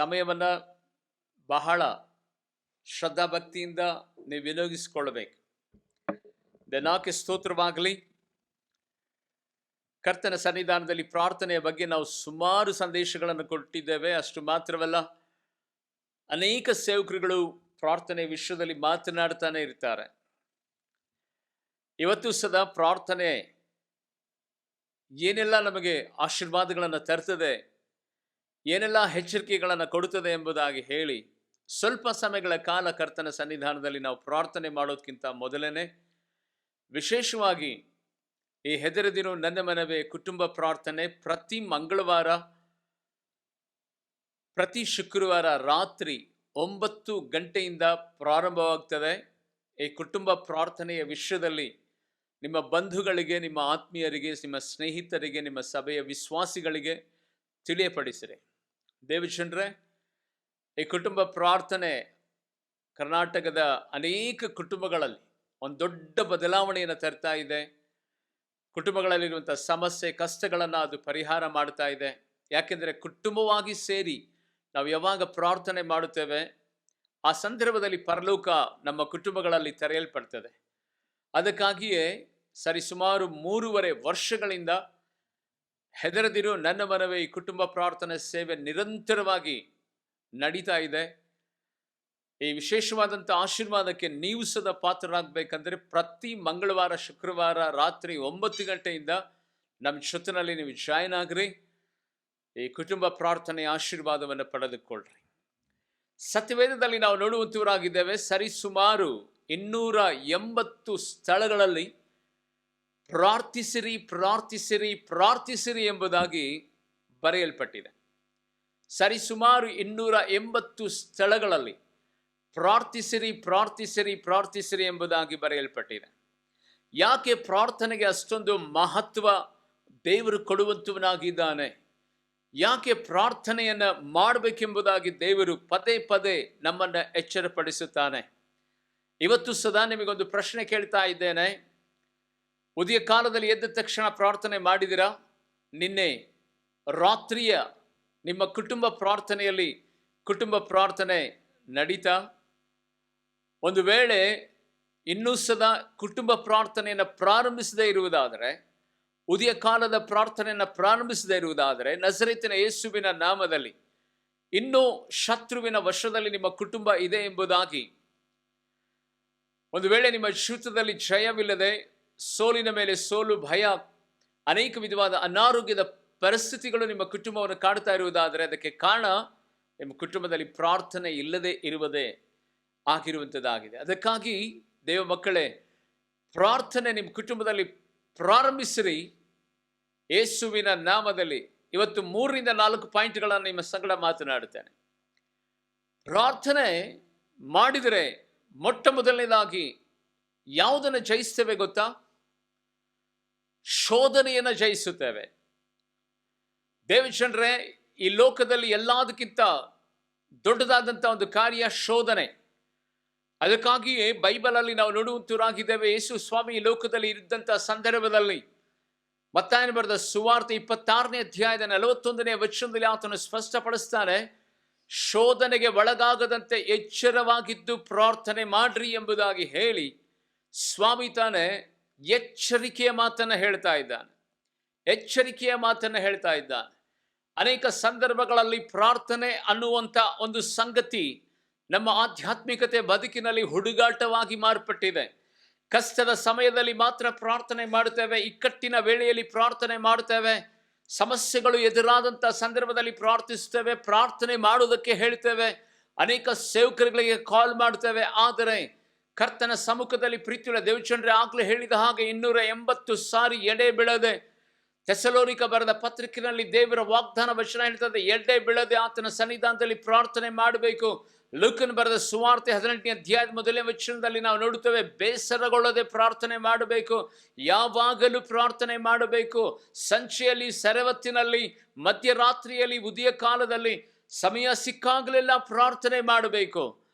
ಸಮಯವನ್ನು ಬಹಳ ಶ್ರದ್ಧಾಭಕ್ತಿಯಿಂದ ನೀವು ವಿನಿಯೋಗಿಸಿಕೊಳ್ಳಬೇಕು. ದೇವರಿಗೆ ಸ್ತೋತ್ರವಾಗಲಿ. ಕರ್ತನ ಸನ್ನಿಧಾನದಲ್ಲಿ ಪ್ರಾರ್ಥನೆಯ ಬಗ್ಗೆ ನಾವು ಸುಮಾರು ಸಂದೇಶಗಳನ್ನು ಕೊಟ್ಟಿದ್ದೇವೆ. ಅಷ್ಟು ಮಾತ್ರವಲ್ಲ, ಅನೇಕ ಸೇವಕರುಗಳು ಪ್ರಾರ್ಥನೆ ವಿಷಯದಲ್ಲಿ ಮಾತನಾಡ್ತಾನೆ ಇರ್ತಾರೆ. ಇವತ್ತು ಸದಾ ಪ್ರಾರ್ಥನೆ ಏನೆಲ್ಲ ನಮಗೆ ಆಶೀರ್ವಾದಗಳನ್ನು ತರ್ತದೆ, ಏನೆಲ್ಲ ಎಚ್ಚರಿಕೆಗಳನ್ನು ಕೊಡುತ್ತದೆ ಎಂಬುದಾಗಿ ಹೇಳಿ ಸ್ವಲ್ಪ ಸಮಯಗಳ ಕಾಲ ಕರ್ತನ ಸನ್ನಿಧಾನದಲ್ಲಿ ನಾವು ಪ್ರಾರ್ಥನೆ ಮಾಡೋದಕ್ಕಿಂತ ಮೊದಲನೇ ವಿಶೇಷವಾಗಿ ಈ ಹೆದರದಿರೋ ನನ್ನ ಮನವೇ ಕುಟುಂಬ ಪ್ರಾರ್ಥನೆ ಪ್ರತಿ ಮಂಗಳವಾರ, ಪ್ರತಿ ಶುಕ್ರವಾರ ರಾತ್ರಿ 9 ಗಂಟೆಯಿಂದ ಪ್ರಾರಂಭವಾಗ್ತದೆ. ಈ ಕುಟುಂಬ ಪ್ರಾರ್ಥನೆಯ ವಿಷಯದಲ್ಲಿ ನಿಮ್ಮ ಬಂಧುಗಳಿಗೆ, ನಿಮ್ಮ ಆತ್ಮೀಯರಿಗೆ, ನಿಮ್ಮ ಸ್ನೇಹಿತರಿಗೆ, ನಿಮ್ಮ ಸಭೆಯ ವಿಶ್ವಾಸಿಗಳಿಗೆ ತಿಳಿಯಪಡಿಸಿರಿ. ದೇವಜನರೇ, ಈ ಕುಟುಂಬ ಪ್ರಾರ್ಥನೆ ಕರ್ನಾಟಕದ ಅನೇಕ ಕುಟುಂಬಗಳಲ್ಲಿ ಒಂದು ದೊಡ್ಡ ಬದಲಾವಣೆಯನ್ನು ತರ್ತಾ ಇದೆ. ಕುಟುಂಬಗಳಲ್ಲಿರುವಂಥ ಸಮಸ್ಯೆ, ಕಷ್ಟಗಳನ್ನು ಅದು ಪರಿಹಾರ ಮಾಡ್ತಾ ಇದೆ. ಯಾಕೆಂದರೆ ಕುಟುಂಬವಾಗಿ ಸೇರಿ ನಾವು ಯಾವಾಗ ಪ್ರಾರ್ಥನೆ ಮಾಡುತ್ತೇವೆ, ಆ ಸಂದರ್ಭದಲ್ಲಿ ಪರಲೋಕ ನಮ್ಮ ಕುಟುಂಬಗಳಲ್ಲಿ ತೆರೆಯಲ್ಪಡ್ತದೆ. ಅದಕ್ಕಾಗಿಯೇ ಸರಿಸುಮಾರು 3.5 ವರ್ಷಗಳಿಂದ ಹೆದರದಿರು ನನ್ನ ಮನವೇ ಈ ಕುಟುಂಬ ಪ್ರಾರ್ಥನೆ ಸೇವೆ ನಿರಂತರವಾಗಿ ನಡೀತಾ ಇದೆ. ಈ ವಿಶೇಷವಾದಂಥ ಆಶೀರ್ವಾದಕ್ಕೆ ನೀವು ಸದಾ ಪಾತ್ರರಾಗಬೇಕಂದ್ರೆ ಪ್ರತಿ ಮಂಗಳವಾರ, ಶುಕ್ರವಾರ ರಾತ್ರಿ 9 ಗಂಟೆಯಿಂದ ನಮ್ಮ ಜೊತೆಯಲ್ಲಿ ನೀವು ಜಾಯ್ನ್ ಆಗ್ರಿ. ಈ ಕುಟುಂಬ ಪ್ರಾರ್ಥನೆಯ ಆಶೀರ್ವಾದವನ್ನು ಪಡೆದುಕೊಳ್ಳ್ರಿ. ಸತ್ಯವೇದದಲ್ಲಿ ನಾವು ನೋಡುವಂತವರಾಗಿದ್ದೇವೆ, ಸರಿಸುಮಾರು 280 ಸ್ಥಳಗಳಲ್ಲಿ ಪ್ರಾರ್ಥಿಸಿರಿ, ಪ್ರಾರ್ಥಿಸಿರಿ, ಪ್ರಾರ್ಥಿಸಿರಿ ಎಂಬುದಾಗಿ ಬರೆಯಲ್ಪಟ್ಟಿದೆ. ಸರಿಸುಮಾರು 280 ಸ್ಥಳಗಳಲ್ಲಿ ಪ್ರಾರ್ಥಿಸಿರಿ, ಪ್ರಾರ್ಥಿಸಿರಿ, ಪ್ರಾರ್ಥಿಸಿರಿ ಎಂಬುದಾಗಿ ಬರೆಯಲ್ಪಟ್ಟಿದೆ. ಯಾಕೆ ಪ್ರಾರ್ಥನೆಗೆ ಅಷ್ಟೊಂದು ಮಹತ್ವ ದೇವರು ಕೊಡುವಂತವನಾಗಿದ್ದಾನೆ? ಯಾಕೆ ಪ್ರಾರ್ಥನೆಯನ್ನು ಮಾಡಬೇಕೆಂಬುದಾಗಿ ದೇವರು ಪದೇ ಪದೇ ನಮ್ಮನ್ನು ಎಚ್ಚರಪಡಿಸುತ್ತಾನೆ? ಇವತ್ತು ಸದಾ ನಿಮಗೊಂದು ಪ್ರಶ್ನೆ ಕೇಳ್ತಾ ಇದ್ದೇನೆ. ಉದಯ ಕಾಲದಲ್ಲಿ ಎದ್ದ ತಕ್ಷಣ ಪ್ರಾರ್ಥನೆ ಮಾಡಿದಿರಾ? ನಿನ್ನೆ ರಾತ್ರಿಯ ನಿಮ್ಮ ಕುಟುಂಬ ಪ್ರಾರ್ಥನೆಯಲ್ಲಿ ಕುಟುಂಬ ಪ್ರಾರ್ಥನೆ ನಡೀತಾ? ಒಂದು ವೇಳೆ ಇನ್ನೂ ಸದಾ ಕುಟುಂಬ ಪ್ರಾರ್ಥನೆಯನ್ನು ಪ್ರಾರಂಭಿಸದೇ ಇರುವುದಾದರೆ, ಉದಯ ಕಾಲದ ಪ್ರಾರ್ಥನೆಯನ್ನು ಪ್ರಾರಂಭಿಸದೇ ಇರುವುದಾದರೆ, ನಜರೇತಿನ ಯೇಸುವಿನ ನಾಮದಲ್ಲಿ ಇನ್ನೂ ಶತ್ರುವಿನ ವಶದಲ್ಲಿ ನಿಮ್ಮ ಕುಟುಂಬ ಇದೆ ಎಂಬುದಾಗಿ, ಒಂದು ವೇಳೆ ನಿಮ್ಮ ಜೀವಿತದಲ್ಲಿ ಜಯವಿಲ್ಲದೆ ಸೋಲಿನ ಮೇಲೆ ಸೋಲು, ಭಯ, ಅನೇಕ ವಿಧವಾದ ಅನಾರೋಗ್ಯದ ಪರಿಸ್ಥಿತಿಗಳು ನಿಮ್ಮ ಕುಟುಂಬವನ್ನು ಕಾಡ್ತಾ ಇರುವುದಾದರೆ, ಅದಕ್ಕೆ ಕಾರಣ ನಿಮ್ಮ ಕುಟುಂಬದಲ್ಲಿ ಪ್ರಾರ್ಥನೆ ಇಲ್ಲದೆ ಇರುವುದೇ ಆಗಿರುವಂಥದ್ದಾಗಿದೆ. ಅದಕ್ಕಾಗಿ ದೇವ ಮಕ್ಕಳೇ, ಪ್ರಾರ್ಥನೆ ನಿಮ್ಮ ಕುಟುಂಬದಲ್ಲಿ ಪ್ರಾರಂಭಿಸಿರಿ ಯೇಸುವಿನ ನಾಮದಲ್ಲಿ. ಇವತ್ತು 3-4 ಪಾಯಿಂಟ್ಗಳನ್ನು ನಿಮ್ಮ ಸಂಗಡ ಮಾತನಾಡುತ್ತೇನೆ. ಪ್ರಾರ್ಥನೆ ಮಾಡಿದರೆ ಮೊಟ್ಟ ಮೊದಲನೇದಾಗಿ ಯಾವುದನ್ನು ಜಯಿಸ್ತೇವೆ ಗೊತ್ತಾ? ಶೋಧನೆಯನ್ನು ಜಯಿಸುತ್ತೇವೆ. ದೇವಜನರೇ, ಈ ಲೋಕದಲ್ಲಿ ಎಲ್ಲದಕ್ಕಿಂತ ದೊಡ್ಡದಾದಂಥ ಒಂದು ಕಾರ್ಯ ಶೋಧನೆ. ಅದಕ್ಕಾಗಿಯೇ ಬೈಬಲಲ್ಲಿ ನಾವು ನೋಡುವಂತವರಾಗಿದ್ದೇವೆ, ಯೇಸು ಸ್ವಾಮಿ ಈ ಲೋಕದಲ್ಲಿ ಇದ್ದಂಥ ಸಂದರ್ಭದಲ್ಲಿ ಮತ್ತಾಯನ ಬರೆದ ಸುವಾರ್ತೆ 26ನೇ ಅಧ್ಯಾಯದ 41ನೇ ವಚನದಲ್ಲಿ ಆತನು ಸ್ಪಷ್ಟಪಡಿಸ್ತಾನೆ, ಶೋಧನೆಗೆ ಒಳಗಾಗದಂತೆ ಎಚ್ಚರವಾಗಿದ್ದು ಪ್ರಾರ್ಥನೆ ಮಾಡ್ರಿ ಎಂಬುದಾಗಿ ಹೇಳಿ ಸ್ವಾಮಿ ತಾನೇ ಎಚ್ಚರಿಕೆಯ ಮಾತನ್ನು ಹೇಳ್ತಾ ಇದ್ದಾನೆ. ಎಚ್ಚರಿಕೆಯ ಮಾತನ್ನು ಹೇಳ್ತಾ ಇದ್ದಾನೆ. ಅನೇಕ ಸಂದರ್ಭಗಳಲ್ಲಿ ಪ್ರಾರ್ಥನೆ ಅನ್ನುವಂಥ ಒಂದು ಸಂಗತಿ ನಮ್ಮ ಆಧ್ಯಾತ್ಮಿಕತೆ ಬದುಕಿನಲ್ಲಿ ಹುಡುಗಾಟವಾಗಿ ಮಾರ್ಪಟ್ಟಿದೆ. ಕಷ್ಟದ ಸಮಯದಲ್ಲಿ ಮಾತ್ರ ಪ್ರಾರ್ಥನೆ ಮಾಡುತ್ತೇವೆ, ಇಕ್ಕಟ್ಟಿನ ವೇಳೆಯಲ್ಲಿ ಪ್ರಾರ್ಥನೆ ಮಾಡುತ್ತೇವೆ, ಸಮಸ್ಯೆಗಳು ಎದುರಾದಂಥ ಸಂದರ್ಭದಲ್ಲಿ ಪ್ರಾರ್ಥಿಸ್ತೇವೆ, ಪ್ರಾರ್ಥನೆ ಮಾಡುವುದಕ್ಕೆ ಹೇಳ್ತೇವೆ, ಅನೇಕ ಸೇವಕರುಗಳಿಗೆ ಕಾಲ್ ಮಾಡ್ತೇವೆ. ಆದರೆ ಕರ್ತನ ಸಮ್ಮುಖದಲ್ಲಿ ಪ್ರೀತಿಯುಳ್ಳ ದೇವಜನರೇ, ಆಗಲೇ ಹೇಳಿದ ಹಾಗೆ 280 ಸಾರಿ ಎಡೆ ಬೀಳದೆ, ಥೆಸಲೋನಿಕ ಬರೆದ ಪತ್ರಿಕೆಯಲ್ಲಿ ದೇವರ ವಾಗ್ದಾನ ವಚನ ಹೇಳ್ತದೆ, ಎಡೆ ಬೀಳದೆ ಆತನ ಸನ್ನಿಧಾನದಲ್ಲಿ ಪ್ರಾರ್ಥನೆ ಮಾಡಬೇಕು. ಲೂಕನ ಬರೆದ ಸುವಾರ್ತೆ 18ನೇ ಅಧ್ಯಾಯದ 1ನೇ ವಚನದಲ್ಲಿ ನಾವು ನೋಡುತ್ತೇವೆ, ಬೇಸರಗೊಳ್ಳದೆ ಪ್ರಾರ್ಥನೆ ಮಾಡಬೇಕು, ಯಾವಾಗಲೂ ಪ್ರಾರ್ಥನೆ ಮಾಡಬೇಕು. ಸಂಚೆಯಲ್ಲಿ, ಸೆರವತ್ತಿನಲ್ಲಿ, ಮಧ್ಯರಾತ್ರಿಯಲ್ಲಿ, ಉದಯ ಕಾಲದಲ್ಲಿ ಸಮಯ ಸಿಕ್ಕಾಗಲೆಲ್ಲ ಪ್ರಾರ್ಥನೆ ಮಾಡಬೇಕು.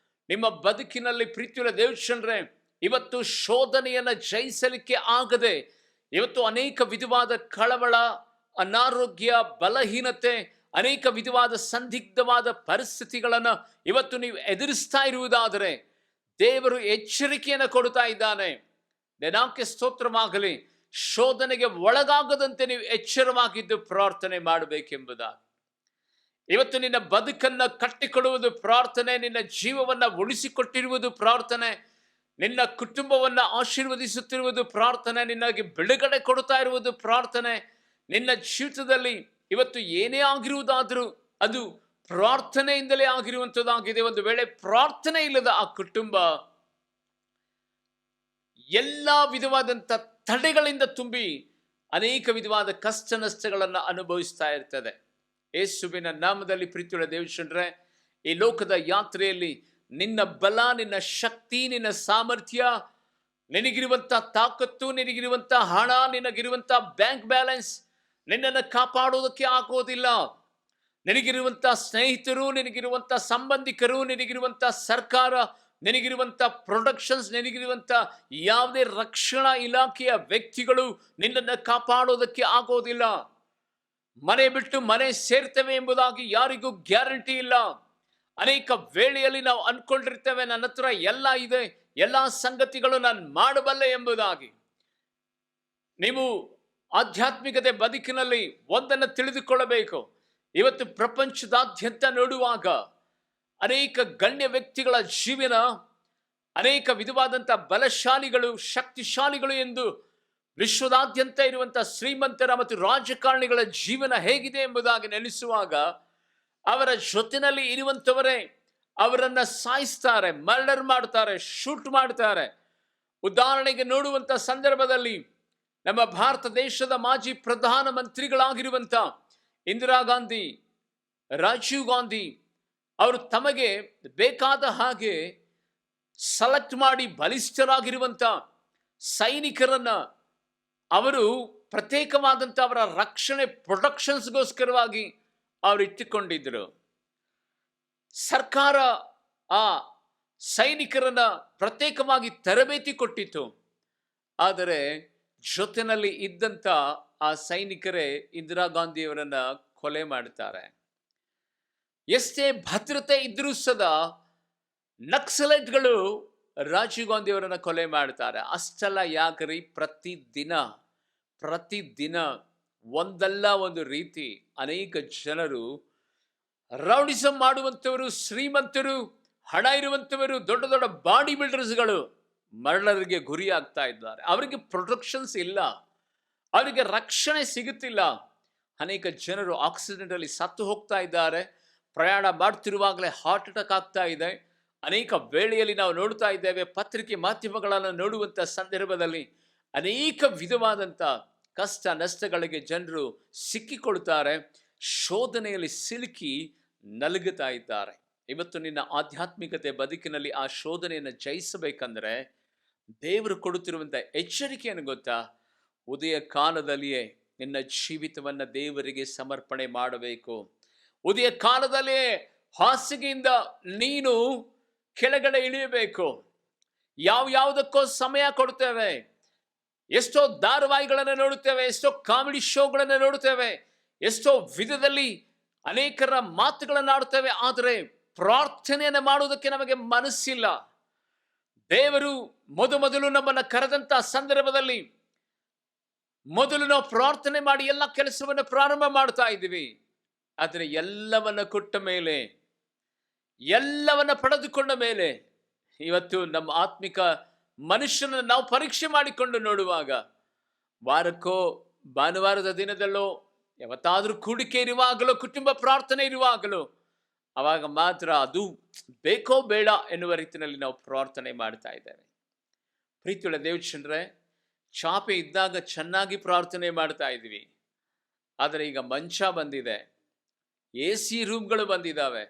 ನಿಮ್ಮ ಬದುಕಿನಲ್ಲಿ ಪ್ರೀತಿಯುಳ್ಳ ದೇವಜನರೇ, ಇವತ್ತು ಶೋಧನೆಯನ್ನು ಜಯಿಸಲಿಕ್ಕೆ ಆಗದೆ, ಇವತ್ತು ಅನೇಕ ವಿಧವಾದ ಕಳವಳ, ಅನಾರೋಗ್ಯ, ಬಲಹೀನತೆ, ಅನೇಕ ವಿಧವಾದ ಸಂದಿಗ್ಧವಾದ ಪರಿಸ್ಥಿತಿಗಳನ್ನು ಇವತ್ತು ನೀವು ಎದುರಿಸ್ತಾ ಇರುವುದಾದರೆ ದೇವರು ಎಚ್ಚರಿಕೆಯನ್ನು ಕೊಡ್ತಾ ಇದ್ದಾನೆ. ದೇವರಿಗೆ ಸ್ತೋತ್ರವಾಗಲಿ. ಶೋಧನೆಗೆ ಒಳಗಾಗದಂತೆ ನೀವು ಎಚ್ಚರವಾಗಿದ್ದು ಪ್ರಾರ್ಥನೆ ಮಾಡಬೇಕೆಂಬುದಾಗಿ. ಇವತ್ತು ನಿನ್ನ ಬದುಕನ್ನು ಕಟ್ಟಿಕೊಡುವುದು ಪ್ರಾರ್ಥನೆ, ನಿನ್ನ ಜೀವವನ್ನು ಉಳಿಸಿಕೊಟ್ಟಿರುವುದು ಪ್ರಾರ್ಥನೆ, ನಿನ್ನ ಕುಟುಂಬವನ್ನು ಆಶೀರ್ವದಿಸುತ್ತಿರುವುದು ಪ್ರಾರ್ಥನೆ, ನಿನಗೆ ಬಿಡುಗಡೆ ಕೊಡ್ತಾ ಇರುವುದು ಪ್ರಾರ್ಥನೆ. ನಿನ್ನ ಜೀವಿತದಲ್ಲಿ ಇವತ್ತು ಏನೇ ಆಗಿರುವುದಾದರೂ ಅದು ಪ್ರಾರ್ಥನೆಯಿಂದಲೇ ಆಗಿರುವಂಥದ್ದಾಗಿದೆ. ಒಂದು ವೇಳೆ ಪ್ರಾರ್ಥನೆ ಇಲ್ಲದ ಆ ಕುಟುಂಬ ಎಲ್ಲ ವಿಧವಾದಂಥ ತಡೆಗಳಿಂದ ತುಂಬಿ ಅನೇಕ ವಿಧವಾದ ಕಷ್ಟ ನಷ್ಟಗಳನ್ನು ಅನುಭವಿಸ್ತಾ ಇರ್ತದೆ. ಯೇಸುವಿನ ನಾಮದಲ್ಲಿ ಪ್ರೀತಿಯುಳ್ಳ ದೇವಜನರೇ, ಈ ಲೋಕದ ಯಾತ್ರೆಯಲ್ಲಿ ನಿನ್ನ ಬಲ, ನಿನ್ನ ಶಕ್ತಿ, ನಿನ್ನ ಸಾಮರ್ಥ್ಯ, ನಿನಗಿರುವಂಥ ತಾಕತ್ತು, ನಿನಗಿರುವಂಥ ಹಣ, ನಿನಗಿರುವಂಥ ಬ್ಯಾಂಕ್ ಬ್ಯಾಲೆನ್ಸ್ ನಿನ್ನನ್ನು ಕಾಪಾಡೋದಕ್ಕೆ ಆಗೋದಿಲ್ಲ. ನಿನಗಿರುವಂಥ ಸ್ನೇಹಿತರು, ನಿನಗಿರುವಂಥ ಸಂಬಂಧಿಕರು, ನಿನಗಿರುವಂಥ ಸರ್ಕಾರ, ನಿನಗಿರುವಂಥ ಪ್ರೊಡಕ್ಷನ್ಸ್, ನಿನಗಿರುವಂಥ ಯಾವುದೇ ರಕ್ಷಣಾ ಇಲಾಖೆಯ ವ್ಯಕ್ತಿಗಳು ನಿನ್ನನ್ನು ಕಾಪಾಡೋದಕ್ಕೆ ಆಗೋದಿಲ್ಲ. ಮನೆ ಬಿಟ್ಟು ಮನೆ ಸೇರ್ತೇವೆ ಎಂಬುದಾಗಿ ಯಾರಿಗೂ ಗ್ಯಾರಂಟಿ ಇಲ್ಲ. ಅನೇಕ ವೇಳೆಯಲ್ಲಿ ನಾವು ಅನ್ಕೊಂಡಿರ್ತೇವೆ ನನ್ನ ಹತ್ರ ಎಲ್ಲ ಇದೆ, ಎಲ್ಲ ಸಂಗತಿಗಳು ನಾನು ಮಾಡಬಲ್ಲೆ ಎಂಬುದಾಗಿ. ನೀವು ಆಧ್ಯಾತ್ಮಿಕತೆ ಬದುಕಿನಲ್ಲಿ ಒಂದನ್ನು ತಿಳಿದುಕೊಳ್ಳಬೇಕು. ಇವತ್ತು ಪ್ರಪಂಚದಾದ್ಯಂತ ನೋಡುವಾಗ ಅನೇಕ ಗಣ್ಯ ವ್ಯಕ್ತಿಗಳ ಜೀವನ, ಅನೇಕ ವಿಧವಾದಂಥ ಬಲಶಾಲಿಗಳು, ಶಕ್ತಿಶಾಲಿಗಳು ಎಂದು ವಿಶ್ವದಾದ್ಯಂತ ಇರುವಂಥ ಶ್ರೀಮಂತರ ಮತ್ತು ರಾಜಕಾರಣಿಗಳ ಜೀವನ ಹೇಗಿದೆ ಎಂಬುದಾಗಿ ನೆನೆಸುವಾಗ ಅವರ ಜೊತೆಯಲ್ಲಿ ಇರುವಂಥವರೇ ಅವರನ್ನು ಸಾಯಿಸ್ತಾರೆ, ಮರ್ಡರ್ ಮಾಡ್ತಾರೆ, ಶೂಟ್ ಮಾಡ್ತಾರೆ. ಉದಾಹರಣೆಗೆ ನೋಡುವಂಥ ಸಂದರ್ಭದಲ್ಲಿ ನಮ್ಮ ಭಾರತ ದೇಶದ ಮಾಜಿ ಪ್ರಧಾನಮಂತ್ರಿಗಳಾಗಿರುವಂಥ ಇಂದಿರಾ ಗಾಂಧಿ, ರಾಜೀವ್ ಗಾಂಧಿ ಅವರು ತಮಗೆ ಬೇಕಾದ ಹಾಗೆ ಸೆಲೆಕ್ಟ್ ಮಾಡಿ ಬಲಿಷ್ಠರಾಗಿರುವಂಥ ಸೈನಿಕರನ್ನ ಅವರು ಪ್ರತ್ಯೇಕವಾದಂಥ ಅವರ ರಕ್ಷಣೆ ಪ್ರೊಟೆಕ್ಷನ್ಸ್ಗೋಸ್ಕರವಾಗಿ ಅವರು ಇಟ್ಟುಕೊಂಡಿದ್ದರು. ಸರ್ಕಾರ ಆ ಸೈನಿಕರನ್ನ ಪ್ರತ್ಯೇಕವಾಗಿ ತರಬೇತಿ ಕೊಟ್ಟಿತ್ತು. ಆದರೆ ಜೊತೆಯಲ್ಲಿ ಇದ್ದಂಥ ಆ ಸೈನಿಕರೇ ಇಂದಿರಾ ಗಾಂಧಿಯವರನ್ನ ಕೊಲೆ ಮಾಡ್ತಾರೆ. ಎಷ್ಟೇ ಭದ್ರತೆ ಇದ್ರೂ ಸದಾ ನಕ್ಸಲೈಟ್ಗಳು ರಾಜೀವ್ ಗಾಂಧಿಯವರನ್ನ ಕೊಲೆ ಮಾಡ್ತಾರೆ. ಅಷ್ಟೆಲ್ಲ ಯಾಕ್ರಿ? ಪ್ರತಿದಿನ ಒಂದಲ್ಲ ಒಂದು ರೀತಿ ಅನೇಕ ಜನರು ರೌಡಿಸಮ್ ಮಾಡುವಂಥವರು, ಶ್ರೀಮಂತರು, ಹಣ ಇರುವಂಥವರು, ದೊಡ್ಡ ದೊಡ್ಡ ಬಾಡಿ ಬಿಲ್ಡರ್ಸ್ಗಳು ಮರ್ಡರ್ಗೆ ಗುರಿ ಆಗ್ತಾ ಇದ್ದಾರೆ. ಅವರಿಗೆ ಪ್ರೊಟೆಕ್ಷನ್ಸ್ ಇಲ್ಲ, ಅವರಿಗೆ ರಕ್ಷಣೆ ಸಿಗುತ್ತಿಲ್ಲ. ಅನೇಕ ಜನರು ಆಕ್ಸಿಡೆಂಟ್ ಅಲ್ಲಿ ಸತ್ತು ಹೋಗ್ತಾ ಇದ್ದಾರೆ. ಪ್ರಯಾಣ ಮಾಡ್ತಿರುವಾಗಲೇ ಹಾರ್ಟ್ ಅಟ್ಯಾಕ್ ಆಗ್ತಾ ಇದೆ. ಅನೇಕ ವೇಳೆಯಲ್ಲಿ ನಾವು ನೋಡ್ತಾ ಇದ್ದೇವೆ, ಪತ್ರಿಕೆ ಮಾಧ್ಯಮಗಳನ್ನು ನೋಡುವಂಥ ಸಂದರ್ಭದಲ್ಲಿ ಅನೇಕ ವಿಧವಾದಂಥ ಕಷ್ಟ ನಷ್ಟಗಳಿಗೆ ಜನರು ಸಿಕ್ಕಿಕೊಳ್ತಾರೆ, ಶೋಧನೆಯಲ್ಲಿ ಸಿಲುಕಿ ನಲುಗುತ್ತಾ ಇದ್ದಾರೆ. ಇವತ್ತು ನಿನ್ನ ಆಧ್ಯಾತ್ಮಿಕತೆ ಬದುಕಿನಲ್ಲಿ ಆ ಶೋಧನೆಯನ್ನು ಜಯಿಸಬೇಕಂದ್ರೆ ದೇವರು ಕೊಡುತ್ತಿರುವಂಥ ಎಚ್ಚರಿಕೆಯನ್ನು ಗೊತ್ತಾ? ಉದಯ ಕಾಲದಲ್ಲಿಯೇ ನಿನ್ನ ಜೀವಿತವನ್ನು ದೇವರಿಗೆ ಸಮರ್ಪಣೆ ಮಾಡಬೇಕು. ಉದಯ ಕಾಲದಲ್ಲಿಯೇ ಹಾಸಿಗೆಯಿಂದ ನೀನು ಕೆಳಗಡೆ ಇಳಿಯಬೇಕು. ಯಾವುದಕ್ಕೋ ಸಮಯ ಕೊಡ್ತೇವೆ, ಎಷ್ಟೋ ಧಾರಾವಾಹಿಗಳನ್ನು ನೋಡುತ್ತೇವೆ, ಎಷ್ಟೋ ಕಾಮಿಡಿ ಶೋಗಳನ್ನು ನೋಡುತ್ತೇವೆ, ಎಷ್ಟೋ ವಿಧದಲ್ಲಿ ಅನೇಕರ ಮಾತುಗಳನ್ನು ಆಡುತ್ತೇವೆ. ಆದರೆ ಪ್ರಾರ್ಥನೆಯನ್ನು ಮಾಡುವುದಕ್ಕೆ ನಮಗೆ ಮನಸ್ಸಿಲ್ಲ. ದೇವರು ಮೊದಲು ನಮ್ಮನ್ನು ಕರೆದಂತ ಸಂದರ್ಭದಲ್ಲಿ ಮೊದಲು ನಾವು ಪ್ರಾರ್ಥನೆ ಮಾಡಿ ಎಲ್ಲ ಕೆಲಸವನ್ನು ಪ್ರಾರಂಭ ಮಾಡ್ತಾ ಇದ್ದೀವಿ. ಆದರೆ ಎಲ್ಲವನ್ನ ಕೊಟ್ಟ ಮೇಲೆ, ಎಲ್ಲವನ್ನ ಪಡೆದುಕೊಂಡ ಮೇಲೆ ಇವತ್ತು ನಮ್ಮ ಆತ್ಮಿಕ ಮನುಷ್ಯನ ನಾವು ಪರೀಕ್ಷೆ ಮಾಡಿಕೊಂಡು ನೋಡುವಾಗ, ವಾರಕ್ಕೋ ಭಾನುವಾರದ ದಿನದಲ್ಲೋ ಯಾವತ್ತಾದ್ರೂ ಕೂಡಿಕೆ ಇರುವಾಗಲೋ ಕುಟುಂಬ ಪ್ರಾರ್ಥನೆ ಇರುವಾಗಲೋ ಅವಾಗ ಮಾತ್ರ ಅದು ಬೇಕೋ ಬೇಡ ಎನ್ನುವ ರೀತಿಯಲ್ಲಿ ನಾವು ಪ್ರಾರ್ಥನೆ ಮಾಡ್ತಾ ಇದ್ದೇವೆ. ಪ್ರೀತಿಯುಳ್ಳ ದೇವಜನರೇ, ಚಾಪೆ ಇದ್ದಾಗ ಚೆನ್ನಾಗಿ ಪ್ರಾರ್ಥನೆ ಮಾಡ್ತಾ ಇದ್ವಿ. ಆದರೆ ಈಗ ಮಂಚ ಬಂದಿದೆ, AC ರೂಮ್ಗಳು ಬಂದಿದ್ದಾವೆ,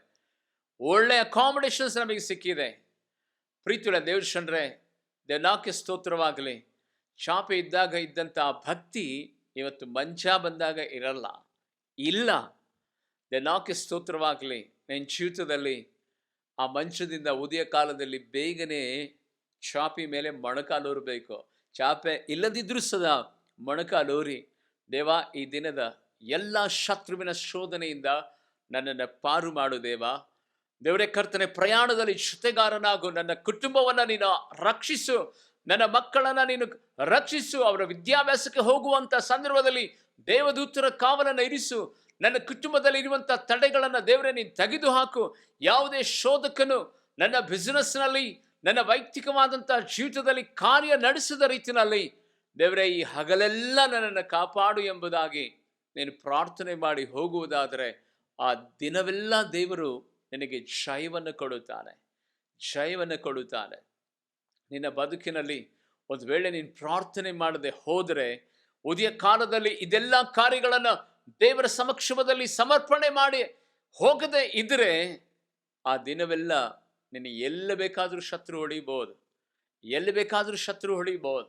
ಒಳ್ಳೆ ಅಕಾಮಿಡೇಷನ್ಸ್ ನಮಗೆ ಸಿಕ್ಕಿದೆ. ಪ್ರೀತಿಯುಳ್ಳ ದೇವಜನರೇ, ದೇವನಾಕ್ಕೆ ಸ್ತೋತ್ರವಾಗಲಿ. ಚಾಪೆ ಇದ್ದಾಗ ಇದ್ದಂಥ ಭಕ್ತಿ ಇವತ್ತು ಮಂಚ ಬಂದಾಗ ಇಲ್ಲ. ದೇವನಾಕ್ಕೆ ಸ್ತೋತ್ರವಾಗಲಿ. ನನ್ನ ಜೀವಿತದಲ್ಲಿ ಆ ಮಂಚದಿಂದ ಉದಯ ಕಾಲದಲ್ಲಿ ಬೇಗನೆ ಚಾಪಿ ಮೇಲೆ ಮೊಣಕಾಲೂರಬೇಕು. ಚಾಪೆ ಇಲ್ಲದಿದ್ರೂ ಸದಾ ಮೊಣಕಾಲೂರಿ, ದೇವ ಈ ದಿನದ ಎಲ್ಲ ಶತ್ರುವಿನ ಶೋಧನೆಯಿಂದ ನನ್ನನ್ನು ಪಾರು ಮಾಡು ದೇವ. ದೇವರೇ ಕರ್ತನೆ, ಪ್ರಯಾಣದಲ್ಲಿ ಜೊತೆಗಾರನಾಗು, ನನ್ನ ಕುಟುಂಬವನ್ನು ನೀನು ರಕ್ಷಿಸು, ನನ್ನ ಮಕ್ಕಳನ್ನು ನೀನು ರಕ್ಷಿಸು, ಅವರ ವಿದ್ಯಾಭ್ಯಾಸಕ್ಕೆ ಹೋಗುವಂಥ ಸಂದರ್ಭದಲ್ಲಿ ದೇವದೂತರ ಕಾವಲನ್ನು ಇರಿಸು, ನನ್ನ ಕುಟುಂಬದಲ್ಲಿ ಇರುವಂಥ ತಡೆಗಳನ್ನು ದೇವರೇ ನೀನು ತೆಗೆದು ಹಾಕು. ಯಾವುದೇ ಶೋಧಕನು ನನ್ನ ಬಿಸ್ನೆಸ್ನಲ್ಲಿ, ನನ್ನ ವೈಯಕ್ತಿಕವಾದಂಥ ಜೀವಿತದಲ್ಲಿ ಕಾರ್ಯ ನಡೆಸಿದ ರೀತಿಯಲ್ಲಿ ದೇವರೇ ಈ ಹಗಲೆಲ್ಲ ನನ್ನನ್ನು ಕಾಪಾಡು ಎಂಬುದಾಗಿ ನೀನು ಪ್ರಾರ್ಥನೆ ಮಾಡಿ ಹೋಗುವುದಾದರೆ ಆ ದಿನವೆಲ್ಲ ದೇವರು ನಿನಗೆ ಜಯವನ್ನು ಕೊಡುತ್ತಾನೆ, ಜಯವನ್ನು ಕೊಡುತ್ತಾನೆ. ನಿನ್ನ ಬದುಕಿನಲ್ಲಿ ಒಂದು ವೇಳೆ ನೀನು ಪ್ರಾರ್ಥನೆ ಮಾಡದೆ ಹೋದರೆ, ಉದಯ ಕಾಲದಲ್ಲಿ ಇದೆಲ್ಲ ಕಾರ್ಯಗಳನ್ನು ದೇವರ ಸಮಕ್ಷಮದಲ್ಲಿ ಸಮರ್ಪಣೆ ಮಾಡಿ ಹೋಗದೆ ಇದ್ರೆ, ಆ ದಿನವೆಲ್ಲ ನಿನಗೆ ಎಲ್ಲಿ ಬೇಕಾದರೂ ಶತ್ರು ಹೊಡಿಬೋದು, ಎಲ್ಲಿ ಬೇಕಾದರೂ ಶತ್ರು ಹೊಡಿಬೋದು.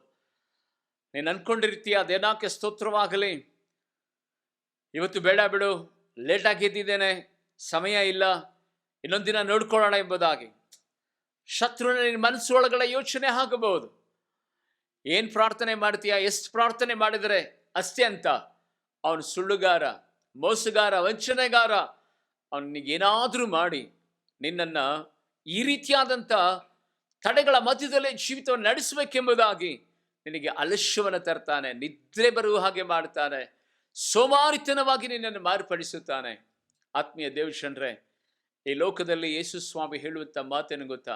ನೀನು ಅನ್ಕೊಂಡಿರ್ತೀಯ, ಅದೇನಾಕೆ ಸ್ತೋತ್ರವಾಗಲಿ, ಇವತ್ತು ಬೇಡ ಬಿಡು, ಲೇಟಾಗಿ ಎದ್ದಿದ್ದೇನೆ, ಸಮಯ ಇಲ್ಲ, ಇನ್ನೊಂದು ದಿನ ನೋಡ್ಕೊಳ್ಳೋಣ ಎಂಬುದಾಗಿ ಶತ್ರುವಿನ ನಿನ್ನ ಮನಸ್ಸು ಒಳಗಡೆ ಯೋಚನೆ ಆಗಬಹುದು. ಏನು ಪ್ರಾರ್ಥನೆ ಮಾಡ್ತೀಯ, ಎಷ್ಟು ಪ್ರಾರ್ಥನೆ ಮಾಡಿದರೆ ಅಷ್ಟೇ ಅಂತ. ಅವನು ಸುಳ್ಳುಗಾರ, ಮೋಸಗಾರ, ವಂಚನೆಗಾರ. ಅವನಿಗೇನಾದರೂ ಮಾಡಿ ನಿನ್ನನ್ನು ಈ ರೀತಿಯಾದಂಥ ತಡೆಗಳ ಮಧ್ಯದಲ್ಲೇ ಜೀವಿತವನ್ನು ನಡೆಸಬೇಕೆಂಬುದಾಗಿ ನಿನಗೆ ಆಲಸ್ಯವನ್ನು ತರ್ತಾನೆ, ನಿದ್ರೆ ಬರುವ ಹಾಗೆ ಮಾಡ್ತಾನೆ, ಸೋಮಾರಿತನವಾಗಿ ನಿನ್ನನ್ನು ಮಾರ್ಪಡಿಸುತ್ತಾನೆ. ಆತ್ಮೀಯ ದೇವಜನರೇ, ಈ ಲೋಕದಲ್ಲಿ ಯೇಸು ಸ್ವಾಮಿ ಹೇಳುವಂಥ ಮಾತೇನು ಗೊತ್ತಾ?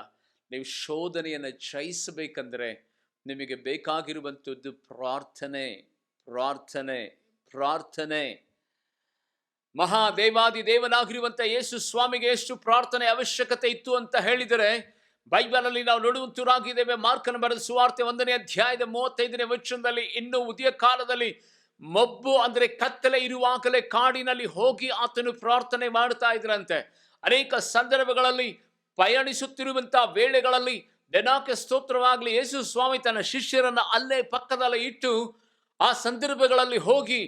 ನೀವು ಶೋಧನೆಯನ್ನು ಜಯಿಸಬೇಕಂದ್ರೆ ನಿಮಗೆ ಬೇಕಾಗಿರುವಂಥದ್ದು ಪ್ರಾರ್ಥನೆ, ಪ್ರಾರ್ಥನೆ, ಪ್ರಾರ್ಥನೆ. ಮಹಾದೇವಾದಿ ದೇವನಾಗಿರುವಂಥ ಯೇಸು ಸ್ವಾಮಿಗೆ ಎಷ್ಟು ಪ್ರಾರ್ಥನೆ ಅವಶ್ಯಕತೆ ಇತ್ತು ಅಂತ ಹೇಳಿದರೆ ಬೈಬಲಲ್ಲಿ ನಾವು ನೋಡುವಂತರಾಗಿದ್ದೇವೆ. ಮಾರ್ಕನ ಬರೆದ ಸುವಾರ್ತೆ 1ನೇ ಅಧ್ಯಾಯದ 35ನೇ ವಚನದಲ್ಲಿ, ಇನ್ನು ಉದಯ ಕಾಲದಲ್ಲಿ ಮಬ್ಬು ಅಂದರೆ ಕತ್ತಲೆ ಇರುವಾಗಲೇ ಕಾಡಿನಲ್ಲಿ ಹೋಗಿ ಆತನು ಪ್ರಾರ್ಥನೆ ಮಾಡ್ತಾ ಇದ್ರಂತೆ. ಅನೇಕ ಸಂದರ್ಭಗಳಲ್ಲಿ ಪಯಣಿಸುತ್ತಿರುವಂತಹ ವೇಳೆಗಳಲ್ಲಿ ದಿನಾಕ್ಕೆ ಸ್ತೋತ್ರವಾಗಲಿ, ಯೇಸು ಸ್ವಾಮಿ ತನ್ನ ಶಿಷ್ಯರನ್ನ ಅಲ್ಲೇ ಪಕ್ಕದಲ್ಲೇ ಇಟ್ಟು ಆ ಸಂದರ್ಭಗಳಲ್ಲಿ ಹೋಗಿ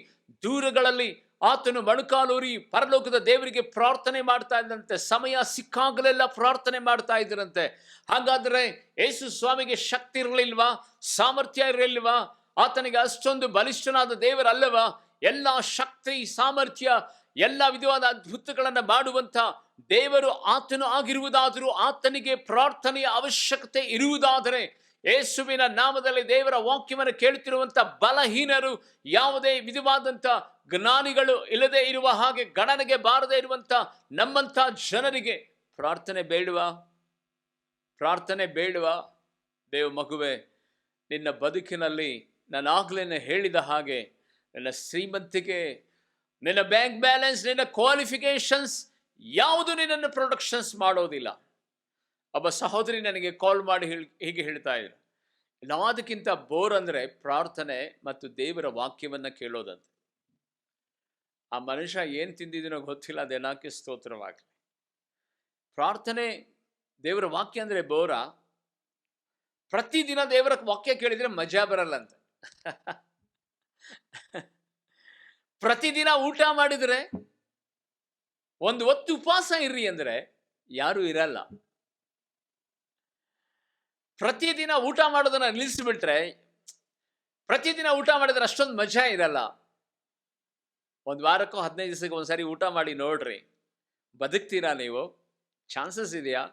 ದೂರಗಳಲ್ಲಿ ಆತನು ಮೊಣಕಾಲೂರಿ ಪರಲೋಕದ ದೇವರಿಗೆ ಪ್ರಾರ್ಥನೆ ಮಾಡ್ತಾ ಇದ್ದಂತೆ. ಸಮಯ ಸಿಕ್ಕಾಗಲೆಲ್ಲ ಪ್ರಾರ್ಥನೆ ಮಾಡ್ತಾ ಇದ್ರಂತೆ. ಹಾಗಾದ್ರೆ ಯೇಸು ಸ್ವಾಮಿಗೆ ಶಕ್ತಿ ಇರಲಿಲ್ವಾ, ಸಾಮರ್ಥ್ಯ ಇರಲಿಲ್ವಾ? ಆತನಿಗೆ ಅಷ್ಟೊಂದು ಬಲಿಷ್ಠನಾದ ದೇವರಲ್ಲವಾ? ಎಲ್ಲ ಶಕ್ತಿ, ಸಾಮರ್ಥ್ಯ, ಎಲ್ಲ ವಿಧವಾದ ಅದ್ಭುತಗಳನ್ನು ಮಾಡುವಂತ ದೇವರು ಆತನು ಆಗಿರುವುದಾದರೂ, ಆತನಿಗೆ ಪ್ರಾರ್ಥನೆಯ ಅವಶ್ಯಕತೆ ಇರುವುದಾದರೆ, ಯೇಸುವಿನ ನಾಮದಲ್ಲಿ ದೇವರ ವಾಕ್ಯವನ್ನು ಕೇಳುತ್ತಿರುವಂತ ಬಲಹೀನರು, ಯಾವುದೇ ವಿಧವಾದಂಥ ಜ್ಞಾನಿಗಳು ಇಲ್ಲದೆ ಇರುವ ಹಾಗೆ ಗಣನೆಗೆ ಬಾರದೆ ಇರುವಂತ ನಮ್ಮಂಥ ಜನರಿಗೆ ಪ್ರಾರ್ಥನೆ ಬೇಡವಾ? ಪ್ರಾರ್ಥನೆ ಬೇಡವಾ? ದೇವ ಮಗುವೆ, ನಿನ್ನ ಬದುಕಿನಲ್ಲಿ ನಾನು ಆಗ್ಲೇ ಹೇಳಿದ ಹಾಗೆ ನಿನ್ನ ಶ್ರೀಮಂತಿಕೆ, ನಿನ್ನ ಬ್ಯಾಂಕ್ ಬ್ಯಾಲೆನ್ಸ್, ನಿನ್ನ ಕ್ವಾಲಿಫಿಕೇಶನ್ಸ್ ಯಾವುದು ನಿನ್ನನ್ನು ಪ್ರೊಡಕ್ಷನ್ಸ್ ಮಾಡೋದಿಲ್ಲ. ಒಬ್ಬ ಸಹೋದರಿ ನನಗೆ ಕಾಲ್ ಮಾಡಿ ಹೀಗೆ ಹೇಳ್ತಾ ಇದ್ರು, ಎಲ್ಲದಕ್ಕಿಂತ ಬೋರ್ ಅಂದರೆ ಪ್ರಾರ್ಥನೆ ಮತ್ತು ದೇವರ ವಾಕ್ಯವನ್ನು ಕೇಳೋದಂತೆ. ಆ ಮನುಷ್ಯ ಏನು ತಿಂದಿದ್ದೀನೋ ಗೊತ್ತಿಲ್ಲ, ಅದೇನಾಕೆ ಸ್ತೋತ್ರವಾಗಲಿ. ಪ್ರಾರ್ಥನೆ, ದೇವರ ವಾಕ್ಯ ಅಂದರೆ ಬೋರ? ಪ್ರತಿದಿನ ದೇವರ ವಾಕ್ಯ ಕೇಳಿದರೆ ಮಜಾ ಬರಲ್ಲ ಅಂತ. ಪ್ರತಿದಿನ ಊಟ ಮಾಡಿದರೆ, ಒಂದು ಹೊತ್ತು ಉಪವಾಸ ಇರ್ರಿ ಅಂದರೆ ಯಾರು ಇರಲ್ಲ. ಪ್ರತಿದಿನ ಊಟ ಮಾಡೋದನ್ನ ನಿಲ್ಲಿಸಿಬಿಟ್ರೆ, ಪ್ರತಿದಿನ ಊಟ ಮಾಡಿದ್ರೆ ಅಷ್ಟೊಂದು ಮಜಾ ಇರಲ್ಲ. ಒಂದು ವಾರಕ್ಕೋ 15 ದಿವಸಕ್ಕೆ ಒಂದ್ಸಾರಿ ಊಟ ಮಾಡಿ ನೋಡ್ರಿ, ಬದುಕ್ತೀರಾ ನೀವು? ಚಾನ್ಸಸ್ ಇದೆಯಾ?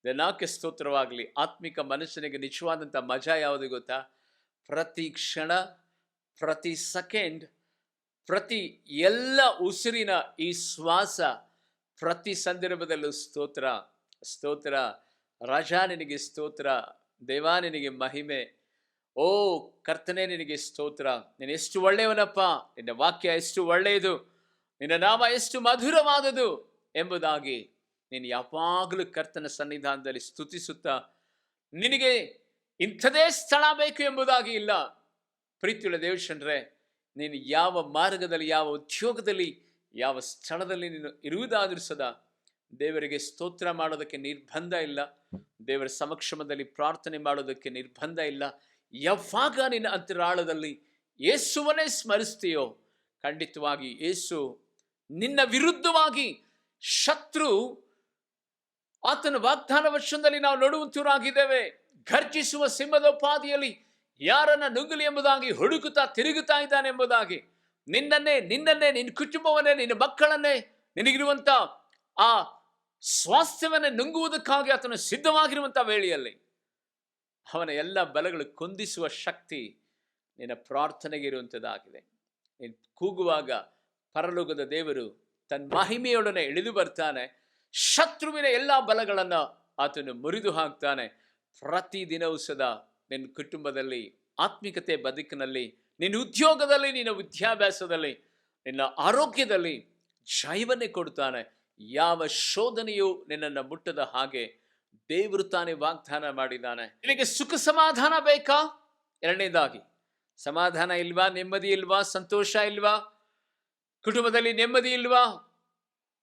ದಿನಕ್ಕೆ ಸ್ತೋತ್ರವಾಗಲಿ. ಆತ್ಮಿಕ ಮನುಷ್ಯನಿಗೆ ನಿಜವಾದಂಥ ಮಜಾ ಯಾವುದು ಗೊತ್ತಾ? ಪ್ರತಿ ಕ್ಷಣ, ಪ್ರತಿ ಸೆಕೆಂಡ್, ಪ್ರತಿ ಎಲ್ಲ ಉಸಿರಿನ ಈ ಶ್ವಾಸ, ಪ್ರತಿ ಸಂದರ್ಭದಲ್ಲೂ ಸ್ತೋತ್ರ, ಸ್ತೋತ್ರ. ರಾಜ ನಿನಗೆ ಸ್ತೋತ್ರ, ದೇವಾ ನಿನಗೆ ಮಹಿಮೆ, ಓ ಕರ್ತನೆ ನಿನಗೆ ಸ್ತೋತ್ರ. ನೀನು ಎಷ್ಟು ಒಳ್ಳೆಯವನಪ್ಪ, ನಿನ್ನ ವಾಕ್ಯ ಎಷ್ಟು ಒಳ್ಳೆಯದು, ನಿನ್ನ ನಾಮ ಎಷ್ಟು ಮಧುರವಾದದು ಎಂಬುದಾಗಿ ನೀನು ಯಾವಾಗಲೂ ಕರ್ತನ ಸನ್ನಿಧಾನದಲ್ಲಿ ಸ್ತುತಿಸುತ್ತಾ, ನಿನಗೆ ಇಂಥದೇ ಸ್ಥಳ ಬೇಕು ಎಂಬುದಾಗಿ ಇಲ್ಲ. ಪ್ರೀತಿಯುಳ್ಳ ದೇವಜನರೇ, ನೀನು ಯಾವ ಮಾರ್ಗದಲ್ಲಿ, ಯಾವ ಉದ್ಯೋಗದಲ್ಲಿ, ಯಾವ ಸ್ಥಳದಲ್ಲಿ ನೀನು ಇರುವುದಾದರೂ ಸದಾ ದೇವರಿಗೆ ಸ್ತೋತ್ರ ಮಾಡೋದಕ್ಕೆ ನಿರ್ಬಂಧ ಇಲ್ಲ. ದೇವರ ಸಮಕ್ಷಮದಲ್ಲಿ ಪ್ರಾರ್ಥನೆ ಮಾಡೋದಕ್ಕೆ ನಿರ್ಬಂಧ ಇಲ್ಲ. ಯಾವಾಗ ನಿನ್ನ ಅಂತರಾಳದಲ್ಲಿ ಯೇಸುವನ್ನೇ ಸ್ಮರಿಸ್ತೀಯೋ, ಖಂಡಿತವಾಗಿ ಯೇಸು ನಿನ್ನ ವಿರುದ್ಧವಾಗಿ ಶತ್ರು, ಆತನ ವಾಗ್ದಾನ ವರ್ಷದಲ್ಲಿ ನಾವು ನೋಡುವಂತವರಾಗಿದ್ದೇವೆ, ಘರ್ಜಿಸುವ ಸಿಂಹದೋಪಾದಿಯಲ್ಲಿ ಯಾರನ್ನ ನುಗ್ಗಲಿ ಎಂಬುದಾಗಿ ಹುಡುಕುತ್ತಾ ತಿರುಗುತ್ತಾ ಇದ್ದಾನೆ ಎಂಬುದಾಗಿ ನಿನ್ನನ್ನೇ, ನಿನ್ನ ಕುಟುಂಬವನ್ನೇ, ನಿನ್ನ ಮಕ್ಕಳನ್ನೇ, ನಿನಗಿರುವಂತ ಆ ಸ್ವಾಸ್ಥ್ಯವನ್ನೇ ನುಂಗುವುದಕ್ಕಾಗಿ ಆತನು ಸಿದ್ಧವಾಗಿರುವಂತ ವೇಳೆಯಲ್ಲಿ ಅವನ ಎಲ್ಲ ಬಲಗಳು ಕುಂದಿಸುವ ಶಕ್ತಿ ನಿನ್ನ ಪ್ರಾರ್ಥನೆಗೆ ಇರುವಂಥದ್ದಾಗಿದೆ. ನೀನು ಕೂಗುವಾಗ ಪರಲೋಕದ ದೇವರು ತನ್ನ ಮಹಿಮೆಯೊಡನೆ ಇಳಿದು ಬರ್ತಾನೆ. ಶತ್ರುವಿನ ಎಲ್ಲ ಬಲಗಳನ್ನು ಆತನು ಮುರಿದು ಹಾಕ್ತಾನೆ. ಪ್ರತಿದಿನವೂ ಸದಾ ನಿನ್ನ ಕುಟುಂಬದಲ್ಲಿ, ಆತ್ಮಿಕತೆ ಬದುಕಿನಲ್ಲಿ, ನಿನ್ನ ಉದ್ಯೋಗದಲ್ಲಿ, ನಿನ್ನ ವಿದ್ಯಾಭ್ಯಾಸದಲ್ಲಿ, ನಿನ್ನ ಆರೋಗ್ಯದಲ್ಲಿ ಜಯವನ್ನೇ ಕೊಡ್ತಾನೆ. ಯಾವ ಶೋಧನೆಯು ನಿನ್ನನ್ನು ಮುಟ್ಟದ ಹಾಗೆ ದೇವರು ತಾನೇ ವಾಗ್ದಾನ ಮಾಡಿದ್ದಾನೆ. ನಿನಗೆ ಸುಖ ಸಮಾಧಾನ ಬೇಕಾ? ಎರಡನೇದಾಗಿ, ಸಮಾಧಾನ ಇಲ್ವಾ? ನೆಮ್ಮದಿ ಇಲ್ವಾ? ಸಂತೋಷ ಇಲ್ವಾ? ಕುಟುಂಬದಲ್ಲಿ ನೆಮ್ಮದಿ ಇಲ್ವಾ?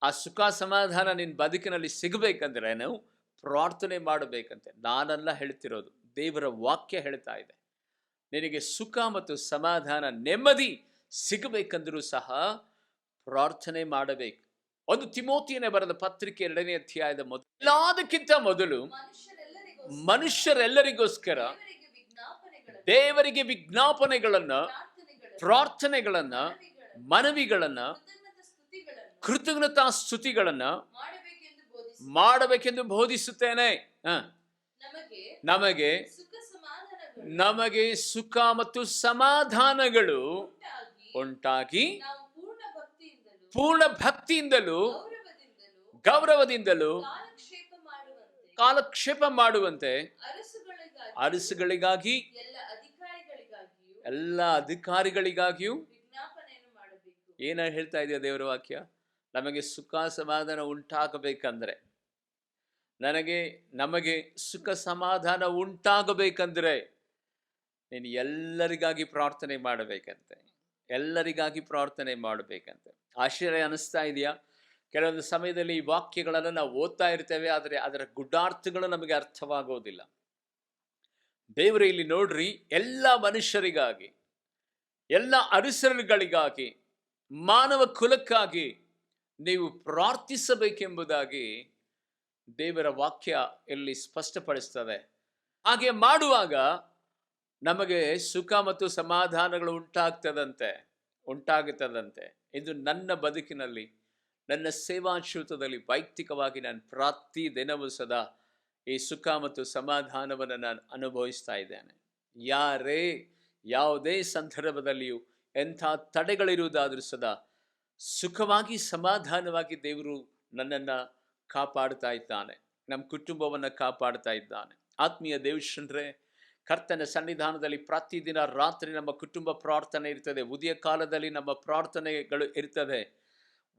ಆ ಸುಖ ಸಮಾಧಾನ ನಿನ್ನ ಬದುಕಿನಲ್ಲಿ ಸಿಗಬೇಕಂದ್ರೆ ನಾವು ಪ್ರಾರ್ಥನೆ ಮಾಡಬೇಕಂತೆ. ನಾನೆಲ್ಲ ಹೇಳ್ತಿರೋದು, ದೇವರ ವಾಕ್ಯ ಹೇಳ್ತಾ ಇದೆ. ನಿನಗೆ ಸುಖ ಮತ್ತು ಸಮಾಧಾನ, ನೆಮ್ಮದಿ ಸಿಗಬೇಕಂದ್ರೂ ಸಹ ಪ್ರಾರ್ಥನೆ ಮಾಡಬೇಕು. ಒಂದು ತಿಮೋತಿಯನೇ ಬರೆದ ಪತ್ರಿಕೆ 2ನೇ ಅಧ್ಯಾಯದ ಮೊದಲು, ಎಲ್ಲದಕ್ಕಿಂತ ಮೊದಲು ಮನುಷ್ಯರೆಲ್ಲರಿಗೋಸ್ಕರ ದೇವರಿಗೆ ವಿಜ್ಞಾಪನೆಗಳನ್ನ, ಪ್ರಾರ್ಥನೆಗಳನ್ನ, ಮನವಿಗಳನ್ನ, ಕೃತಜ್ಞತಾ ಸ್ತುತಿಗಳನ್ನ ಮಾಡಬೇಕೆಂದು ಬೋಧಿಸುತ್ತೇನೆ. ನಮಗೆ ಸುಖ ಮತ್ತು ಸಮಾಧಾನಗಳು ಉಂಟಾಗಿ ಪೂರ್ಣ ಭಕ್ತಿಯಿಂದಲೂ ಗೌರವದಿಂದಲೂ ಕಾಲಕ್ಷೇಪ ಮಾಡುವಂತೆ ಅರಸುಗಳಿಗಾಗಿ, ಎಲ್ಲ ಅಧಿಕಾರಿಗಳಿಗಾಗಿಯೂ ಏನ ಹೇಳ್ತಾ ಇದೆಯಾ ದೇವರ ವಾಕ್ಯ? ನಮಗೆ ಸುಖ ಸಮಾಧಾನ ಉಂಟಾಗಬೇಕಂದ್ರೆ, ನಮಗೆ ಸುಖ ಸಮಾಧಾನ ಉಂಟಾಗಬೇಕಂದ್ರೆ ನೀನು ಎಲ್ಲರಿಗಾಗಿ ಪ್ರಾರ್ಥನೆ ಮಾಡಬೇಕಂತೆ. ಎಲ್ಲರಿಗಾಗಿ ಪ್ರಾರ್ಥನೆ ಮಾಡಬೇಕಂತೆ. ಆಶ್ಚರ್ಯ ಅನಿಸ್ತಾ ಇದೆಯಾ? ಕೆಲವೊಂದು ಸಮಯದಲ್ಲಿ ಈ ವಾಕ್ಯಗಳನ್ನು ನಾವು ಓದ್ತಾ ಇರ್ತೇವೆ, ಆದರೆ ಅದರ ಗುಡ್ಡಾರ್ಥಗಳು ನಮಗೆ ಅರ್ಥವಾಗೋದಿಲ್ಲ. ದೇವರು ಇಲ್ಲಿ ನೋಡ್ರಿ, ಎಲ್ಲ ಮನುಷ್ಯರಿಗಾಗಿ, ಎಲ್ಲ ಅರಸರುಗಳಿಗಾಗಿ, ಮಾನವ ಕುಲಕ್ಕಾಗಿ ನೀವು ಪ್ರಾರ್ಥಿಸಬೇಕೆಂಬುದಾಗಿ ದೇವರ ವಾಕ್ಯ ಇಲ್ಲಿ ಸ್ಪಷ್ಟಪಡಿಸ್ತದೆ. ಹಾಗೆ ಮಾಡುವಾಗ ನಮಗೆ ಸುಖ ಮತ್ತು ಸಮಾಧಾನಗಳು ಉಂಟಾಗುತ್ತದಂತೆ. ಇದು ನನ್ನ ಬದುಕಿನಲ್ಲಿ, ನನ್ನ ಸೇವಾಶ್ರಿತದಲ್ಲಿ ವೈಯಕ್ತಿಕವಾಗಿ ನಾನು ಪ್ರತಿ ದಿನವೂ ಸದಾ ಈ ಸುಖ ಮತ್ತು ಸಮಾಧಾನವನ್ನು ನಾನು ಅನುಭವಿಸ್ತಾ ಇದ್ದೇನೆ. ಯಾವುದೇ ಸಂದರ್ಭದಲ್ಲಿಯೂ ಎಂಥ ತಡೆಗಳಿರುವುದಾದರೂ ಸದಾ ಸುಖವಾಗಿ ಸಮಾಧಾನವಾಗಿ ದೇವರು ನನ್ನನ್ನು ಕಾಪಾಡ್ತಾ ಇದ್ದಾನೆ, ನಮ್ಮ ಕುಟುಂಬವನ್ನು ಕಾಪಾಡ್ತಾ ಇದ್ದಾನೆ. ಆತ್ಮೀಯ ದೇವಶ್ರಂದ್ರೆ, ಕರ್ತನ ಸನ್ನಿಧಾನದಲ್ಲಿ ಪ್ರತಿದಿನ ರಾತ್ರಿ ನಮ್ಮ ಕುಟುಂಬ ಪ್ರಾರ್ಥನೆ ಇರ್ತದೆ. ಉದಯ ಕಾಲದಲ್ಲಿ ನಮ್ಮ ಪ್ರಾರ್ಥನೆಗಳು ಇರ್ತದೆ.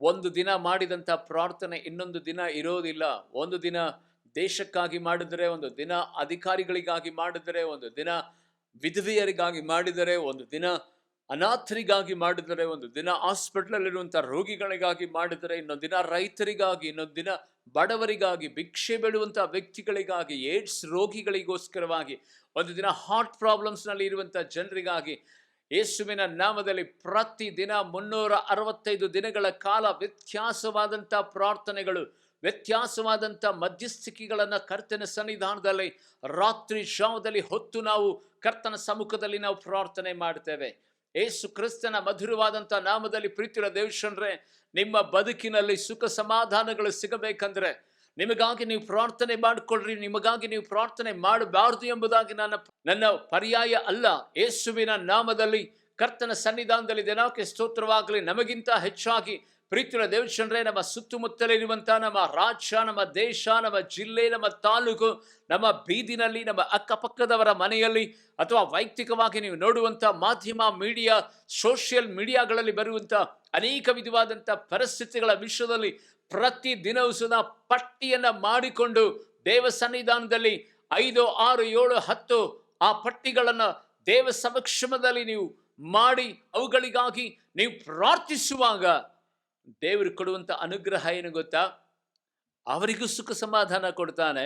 ಒಂದು ದಿನ ಮಾಡಿದಂಥ ಪ್ರಾರ್ಥನೆ ಇನ್ನೊಂದು ದಿನ ಇರೋದಿಲ್ಲ. ಒಂದು ದಿನ ದೇಶಕ್ಕಾಗಿ ಮಾಡಿದರೆ, ಒಂದು ದಿನ ಅಧಿಕಾರಿಗಳಿಗಾಗಿ ಮಾಡಿದರೆ, ಒಂದು ದಿನ ವಿಧವೆಯರಿಗಾಗಿ ಮಾಡಿದರೆ, ಒಂದು ದಿನ ಅನಾಥರಿಗಾಗಿ ಮಾಡಿದರೆ, ಒಂದು ದಿನ ಹಾಸ್ಪಿಟಲಲ್ಲಿರುವಂಥ ರೋಗಿಗಳಿಗಾಗಿ ಮಾಡಿದರೆ, ಇನ್ನೊಂದು ದಿನ ರೈತರಿಗಾಗಿ, ಇನ್ನೊಂದು ದಿನ ಬಡವರಿಗಾಗಿ, ಭಿಕ್ಷೆ ಬೇಡುವಂಥ ವ್ಯಕ್ತಿಗಳಿಗಾಗಿ, ಏಡ್ಸ್ ರೋಗಿಗಳಿಗೋಸ್ಕರವಾಗಿ, ಒಂದು ದಿನ ಹಾರ್ಟ್ ಪ್ರಾಬ್ಲಮ್ಸ್ನಲ್ಲಿ ಇರುವಂಥ ಜನರಿಗಾಗಿ, ಯೇಸುವಿನ ನಾಮದಲ್ಲಿ ಪ್ರತಿ ದಿನ 365 ದಿನಗಳ ಕಾಲ ವ್ಯತ್ಯಾಸವಾದಂಥ ಪ್ರಾರ್ಥನೆಗಳು, ವ್ಯತ್ಯಾಸವಾದಂಥ ಮಧ್ಯಸ್ಥಿಕೆಗಳನ್ನು ಕರ್ತನ ಸನ್ನಿಧಾನದಲ್ಲಿ ರಾತ್ರಿ ಜಾವದಲ್ಲಿ ಹೊತ್ತು ನಾವು ಕರ್ತನ ಸಮ್ಮುಖದಲ್ಲಿ ನಾವು ಪ್ರಾರ್ಥನೆ ಮಾಡ್ತೇವೆ. ಯೇಸು ಕ್ರಿಸ್ತನ ಮಧುರವಾದಂಥ ನಾಮದಲ್ಲಿ ಪ್ರೀತಿಯ ದೇವಶ್ರಂದ್ರೆ, ನಿಮ್ಮ ಬದುಕಿನಲ್ಲಿ ಸುಖ ಸಮಾಧಾನಗಳು ಸಿಗಬೇಕಂದ್ರೆ ನಿಮಗಾಗಿ ನೀವು ಪ್ರಾರ್ಥನೆ ಮಾಡಿಕೊಳ್ಳ್ರಿ. ನಿಮಗಾಗಿ ನೀವು ಪ್ರಾರ್ಥನೆ ಮಾಡಬಾರದು ಎಂಬುದಾಗಿ ನನ್ನ ಪರ್ಯಾಯ ಅಲ್ಲ. ಯೇಸುವಿನ ನಾಮದಲ್ಲಿ ಕರ್ತನ ಸನ್ನಿಧಾನದಲ್ಲಿ ದಿನಕ್ಕೆ ಸ್ತೋತ್ರವಾಗಲಿ. ನಮಗಿಂತ ಹೆಚ್ಚಾಗಿ ಪ್ರೀತಿಯ ದೇವಶ್ರಂದ್ರೆ, ನಮ್ಮ ಸುತ್ತಮುತ್ತಲಿರುವಂಥ ನಮ್ಮ ರಾಜ್ಯ, ನಮ್ಮ ದೇಶ, ನಮ್ಮ ಜಿಲ್ಲೆ, ನಮ್ಮ ತಾಲೂಕು, ನಮ್ಮ ಬೀದಿನಲ್ಲಿ, ನಮ್ಮ ಅಕ್ಕಪಕ್ಕದವರ ಮನೆಯಲ್ಲಿ, ಅಥವಾ ವೈಯಕ್ತಿಕವಾಗಿ ನೀವು ನೋಡುವಂಥ ಮಾಧ್ಯಮ, ಮೀಡಿಯಾ, ಸೋಷಿಯಲ್ ಮೀಡಿಯಾಗಳಲ್ಲಿ ಬರುವಂಥ ಅನೇಕ ವಿಧವಾದಂಥ ಪರಿಸ್ಥಿತಿಗಳ ವಿಷಯದಲ್ಲಿ ಪ್ರತಿ ದಿನವೂ ಸಹ ಪಟ್ಟಿಯನ್ನು ಮಾಡಿಕೊಂಡು ದೇವ ಸನ್ನಿಧಾನದಲ್ಲಿ 5, 6, 7, 10 ಆ ಪಟ್ಟಿಗಳನ್ನು ದೇವ ಸಮಕ್ಷಮದಲ್ಲಿ ನೀವು ಮಾಡಿ ಅವುಗಳಿಗಾಗಿ ನೀವು ಪ್ರಾರ್ಥಿಸುವಾಗ ದೇವರು ಕೊಡುವಂಥ ಅನುಗ್ರಹ ಏನು ಗೊತ್ತಾ? ಅವರಿಗೂ ಸುಖ ಸಮಾಧಾನ ಕೊಡ್ತಾನೆ,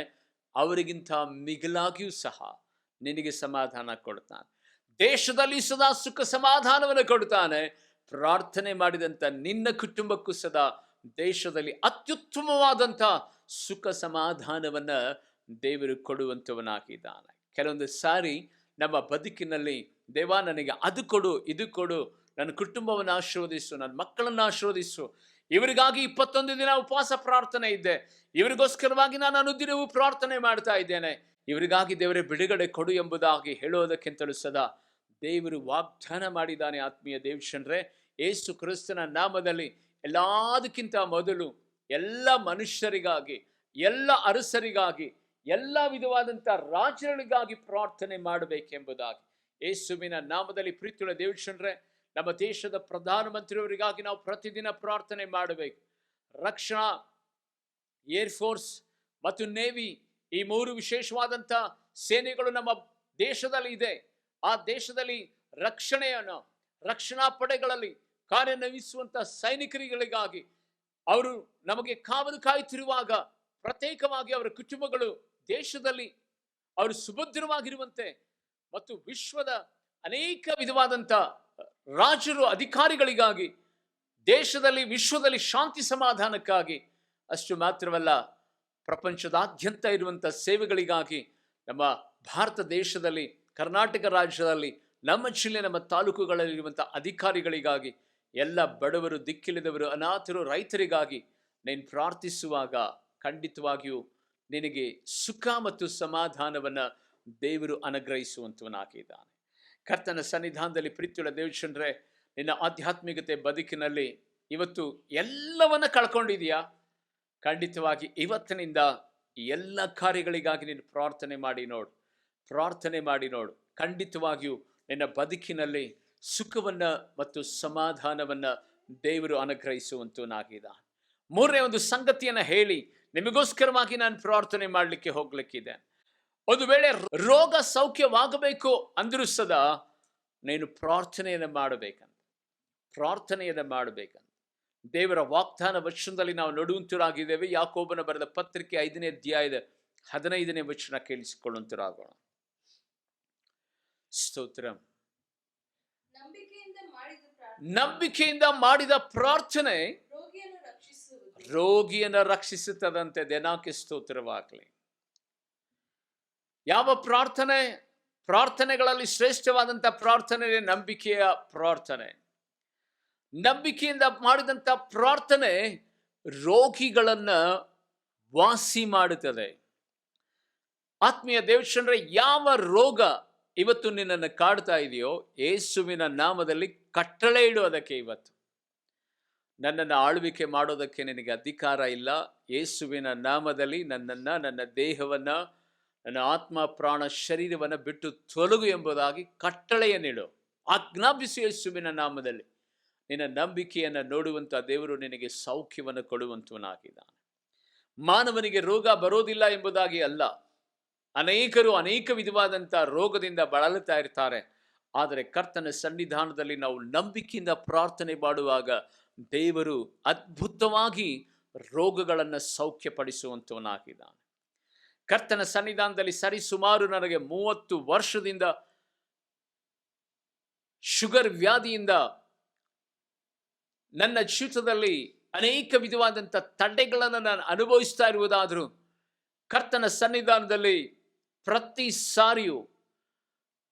ಅವರಿಗಿಂತ ಮಿಗಿಲಾಗಿಯೂ ಸಹ ನಿನಗೆ ಸಮಾಧಾನ ಕೊಡ್ತಾನೆ. ದೇಶದಲ್ಲಿ ಸದಾ ಸುಖ ಸಮಾಧಾನವನ್ನು ಕೊಡ್ತಾನೆ. ಪ್ರಾರ್ಥನೆ ಮಾಡಿದಂಥ ನಿನ್ನ ಕುಟುಂಬಕ್ಕೂ ಸದಾ ದೇಶದಲ್ಲಿ ಅತ್ಯುತ್ತಮವಾದಂಥ ಸುಖ ಸಮಾಧಾನವನ್ನ ದೇವರು ಕೊಡುವಂಥವನಾಗಿದ್ದಾನೆ. ಕೆಲವೊಂದು ಸಾರಿ ನಮ್ಮ ಬದುಕಿನಲ್ಲಿ ದೇವ ನನಗೆ ಅದು ಕೊಡು, ಇದು ಕೊಡು, ನನ್ನ ಕುಟುಂಬವನ್ನು ಆಶೀರ್ವದಿಸು, ನನ್ನ ಮಕ್ಕಳನ್ನು ಆಶೀರ್ವದಿಸು. ಇವರಿಗಾಗಿ 21 ದಿನ ಉಪವಾಸ ಪ್ರಾರ್ಥನೆ ಇದ್ದೆ. ಇವರಿಗೋಸ್ಕರವಾಗಿ ನಾನು ಅನುದಿನವೂ ಪ್ರಾರ್ಥನೆ ಮಾಡ್ತಾ ಇದ್ದೇನೆ. ಇವರಿಗಾಗಿ ದೇವರೇ ಬಿಡುಗಡೆ ಕೊಡು ಎಂಬುದಾಗಿ ಹೇಳೋದಕ್ಕಿಂತಲೂ ಸದಾ ದೇವರು ವಾಗ್ದಾನ ಮಾಡಿದ್ದಾನೆ. ಆತ್ಮೀಯ ದೇವಶನ್ರೆ, ಯೇಸು ಕ್ರಿಸ್ತನ ನಾಮದಲ್ಲಿ ಎಲ್ಲದಕ್ಕಿಂತ ಮೊದಲು ಎಲ್ಲ ಮನುಷ್ಯರಿಗಾಗಿ, ಎಲ್ಲ ಅರಸರಿಗಾಗಿ, ಎಲ್ಲ ವಿಧವಾದಂಥ ರಾಜ್ಯಗಳಿಗಾಗಿ ಪ್ರಾರ್ಥನೆ ಮಾಡಬೇಕೆಂಬುದಾಗಿ ಯೇಸುವಿನ ನಾಮದಲ್ಲಿ ಪ್ರೀತಿಯುಳ್ಳ ದೇವಶನ್ರೆ, ನಮ್ಮ ದೇಶದ ಪ್ರಧಾನಮಂತ್ರಿಯವರಿಗಾಗಿ ನಾವು ಪ್ರತಿದಿನ ಪ್ರಾರ್ಥನೆ ಮಾಡಬೇಕು. ರಕ್ಷಣಾ, ಏರ್ಫೋರ್ಸ್ ಮತ್ತು ನೇವಿ, ಈ 3 ವಿಶೇಷವಾದಂಥ ಸೇನೆಗಳು ನಮ್ಮ ದೇಶದಲ್ಲಿ ಇದೆ. ಆ ದೇಶದಲ್ಲಿ ರಕ್ಷಣಾ ಪಡೆಗಳಲ್ಲಿ ಕಾರ್ಯನಿರ್ವಹಿಸುವಂಥ ಸೈನಿಕರಿಗಳಿಗಾಗಿ ಅವರು ನಮಗೆ ಕಾವಲು ಕಾಯುತ್ತಿರುವಾಗ ಪ್ರತ್ಯೇಕವಾಗಿ ಅವರ ಕುಟುಂಬಗಳು ದೇಶದಲ್ಲಿ ಅವರು ಸುಭದ್ರವಾಗಿರುವಂತೆ ಮತ್ತು ವಿಶ್ವದ ಅನೇಕ ವಿಧವಾದಂಥ ರಾಜರು, ಅಧಿಕಾರಿಗಳಿಗಾಗಿ, ದೇಶದಲ್ಲಿ ವಿಶ್ವದಲ್ಲಿ ಶಾಂತಿ ಸಮಾಧಾನಕ್ಕಾಗಿ, ಅಷ್ಟು ಮಾತ್ರವಲ್ಲ ಪ್ರಪಂಚದಾದ್ಯಂತ ಇರುವಂಥ ಸೇವೆಗಳಿಗಾಗಿ ನಮ್ಮ ಭಾರತ ದೇಶದಲ್ಲಿ, ಕರ್ನಾಟಕ ರಾಜ್ಯದಲ್ಲಿ, ನಮ್ಮ ಜಿಲ್ಲೆ, ನಮ್ಮ ತಾಲೂಕುಗಳಲ್ಲಿರುವಂಥ ಅಧಿಕಾರಿಗಳಿಗಾಗಿ, ಎಲ್ಲ ಬಡವರು, ದಿಕ್ಕಿಲ್ಲದವರು, ಅನಾಥರು, ರೈತರಿಗಾಗಿ ನೀನು ಪ್ರಾರ್ಥಿಸುವಾಗ ಖಂಡಿತವಾಗಿಯೂ ನಿನಗೆ ಸುಖ ಮತ್ತು ಸಮಾಧಾನವನ್ನು ದೇವರು ಅನುಗ್ರಹಿಸುವಂತವನಾಗಿದ್ದಾನೆ. ಕರ್ತನ ಸನ್ನಿಧಾನದಲ್ಲಿ ಪ್ರೀತಿಯುಳ್ಳ ದೇವಚಂದ್ರೆ, ನಿನ್ನ ಆಧ್ಯಾತ್ಮಿಕತೆ ಬದುಕಿನಲ್ಲಿ ಇವತ್ತು ಎಲ್ಲವನ್ನ ಕಳ್ಕೊಂಡಿದೆಯಾ? ಖಂಡಿತವಾಗಿ ಇವತ್ತಿನಿಂದ ಎಲ್ಲ ಕಾರ್ಯಗಳಿಗಾಗಿ ನೀನು ಪ್ರಾರ್ಥನೆ ಮಾಡಿ ನೋಡು. ಖಂಡಿತವಾಗಿಯೂ ನಿನ್ನ ಬದುಕಿನಲ್ಲಿ ಸುಖವನ್ನ ಮತ್ತು ಸಮಾಧಾನವನ್ನ ದೇವರು ಅನುಗ್ರಹಿಸುವಂತವನಾಗಿದ್ದಾನೆ. 3ನೇ ಒಂದು ಸಂಗತಿಯನ್ನು ಹೇಳಿ ನಿಮಗೋಸ್ಕರವಾಗಿ ನಾನು ಪ್ರಾರ್ಥನೆ ಮಾಡಲಿಕ್ಕೆ ಹೋಗ್ಲಿಕ್ಕಿದೆ. ಒಂದು ವೇಳೆ ರೋಗ ಸೌಖ್ಯವಾಗಬೇಕು ಅಂದ್ರೂ ಸದಾ ನೀನು ಪ್ರಾರ್ಥನೆಯನ್ನು ಮಾಡಬೇಕಂತ ದೇವರ ವಾಗ್ದಾನ ವಚನದಲ್ಲಿ ನಾವು ನೋಡುವಂತರಾಗಿದ್ದೇವೆ. ಯಾಕೋಬನ ಬರೆದ ಪತ್ರಿಕೆ 5ನೇ ಅಧ್ಯಾಯದ 15ನೇ ವಚನ ಕೇಳಿಸಿಕೊಳ್ಳುವಂತರಾಗೋಣ. ಸ್ತೋತ್ರ. ನಂಬಿಕೆಯಿಂದ ಮಾಡಿದ ಪ್ರಾರ್ಥನೆ ರೋಗಿಯನ್ನು ರಕ್ಷಿಸುತ್ತದಂತೆ. ದೇನಾಕ್ಕೆ ಸ್ತೋತ್ರವಾಗಲಿ. ಯಾವ ಪ್ರಾರ್ಥನೆಗಳಲ್ಲಿ ಶ್ರೇಷ್ಠವಾದಂಥ ಪ್ರಾರ್ಥನೆ ನಂಬಿಕೆಯ ಪ್ರಾರ್ಥನೆ. ನಂಬಿಕೆಯಿಂದ ಮಾಡಿದಂಥ ಪ್ರಾರ್ಥನೆ ರೋಗಿಗಳನ್ನ ವಾಸಿ ಮಾಡುತ್ತದೆ. ಆತ್ಮೀಯ ದೇವಚಂದ್ರೆ, ಯಾವ ರೋಗ ಇವತ್ತು ನಿನ್ನನ್ನು ಕಾಡ್ತಾ ಇದೆಯೋ ಯೇಸುವಿನ ನಾಮದಲ್ಲಿ ಕಟ್ಟಳೆ ಇಡುವುದಕ್ಕೆ, ಇವತ್ತು ನನ್ನನ್ನು ಆಳ್ವಿಕೆ ಮಾಡೋದಕ್ಕೆ ನಿನಗೆ ಅಧಿಕಾರ ಇಲ್ಲ. ಯೇಸುವಿನ ನಾಮದಲ್ಲಿ ನನ್ನನ್ನು, ನನ್ನ ದೇಹವನ್ನು, ನನ್ನ ಆತ್ಮ, ಪ್ರಾಣ, ಶರೀರವನ್ನು ಬಿಟ್ಟು ತೊಲಗು ಎಂಬುದಾಗಿ ಕಟ್ಟಳೆಯನ್ನಿಡು. ಆಜ್ಞಾಪಿಸಿ ಯೇಸುವಿನ ನಾಮದಲ್ಲಿ. ನಿನ್ನ ನಂಬಿಕೆಯನ್ನು ನೋಡುವಂಥ ದೇವರು ನಿನಗೆ ಸೌಖ್ಯವನ್ನು ಕೊಡುವಂತವನಾಗಿದ್ದಾನೆ. ಮಾನವನಿಗೆ ರೋಗ ಬರೋದಿಲ್ಲ ಎಂಬುದಾಗಿ ಅಲ್ಲ. ಅನೇಕರು ಅನೇಕ ವಿಧವಾದಂಥ ರೋಗದಿಂದ ಬಳಲುತ್ತಾ ಇರ್ತಾರೆ. ಆದರೆ ಕರ್ತನ ಸನ್ನಿಧಾನದಲ್ಲಿ ನಾವು ನಂಬಿಕೆಯಿಂದ ಪ್ರಾರ್ಥನೆ ಮಾಡುವಾಗ ದೇವರು ಅದ್ಭುತವಾಗಿ ರೋಗಗಳನ್ನು ಸೌಖ್ಯಪಡಿಸುವಂತವನಾಗಿದ್ದಾನೆ. ಕರ್ತನ ಸನ್ನಿಧಾನದಲ್ಲಿ ಸರಿಸುಮಾರು ನನಗೆ 30 ವರ್ಷದಿಂದ ಶುಗರ್ ವ್ಯಾಧಿಯಿಂದ ನನ್ನ ಜೀವಿತದಲ್ಲಿ ಅನೇಕ ವಿಧವಾದಂಥ ತಡೆಗಳನ್ನು ನಾನು ಅನುಭವಿಸ್ತಾ ಇರುವುದಾದರೂ ಕರ್ತನ ಸನ್ನಿಧಾನದಲ್ಲಿ ಪ್ರತಿ ಸಾರಿಯೂ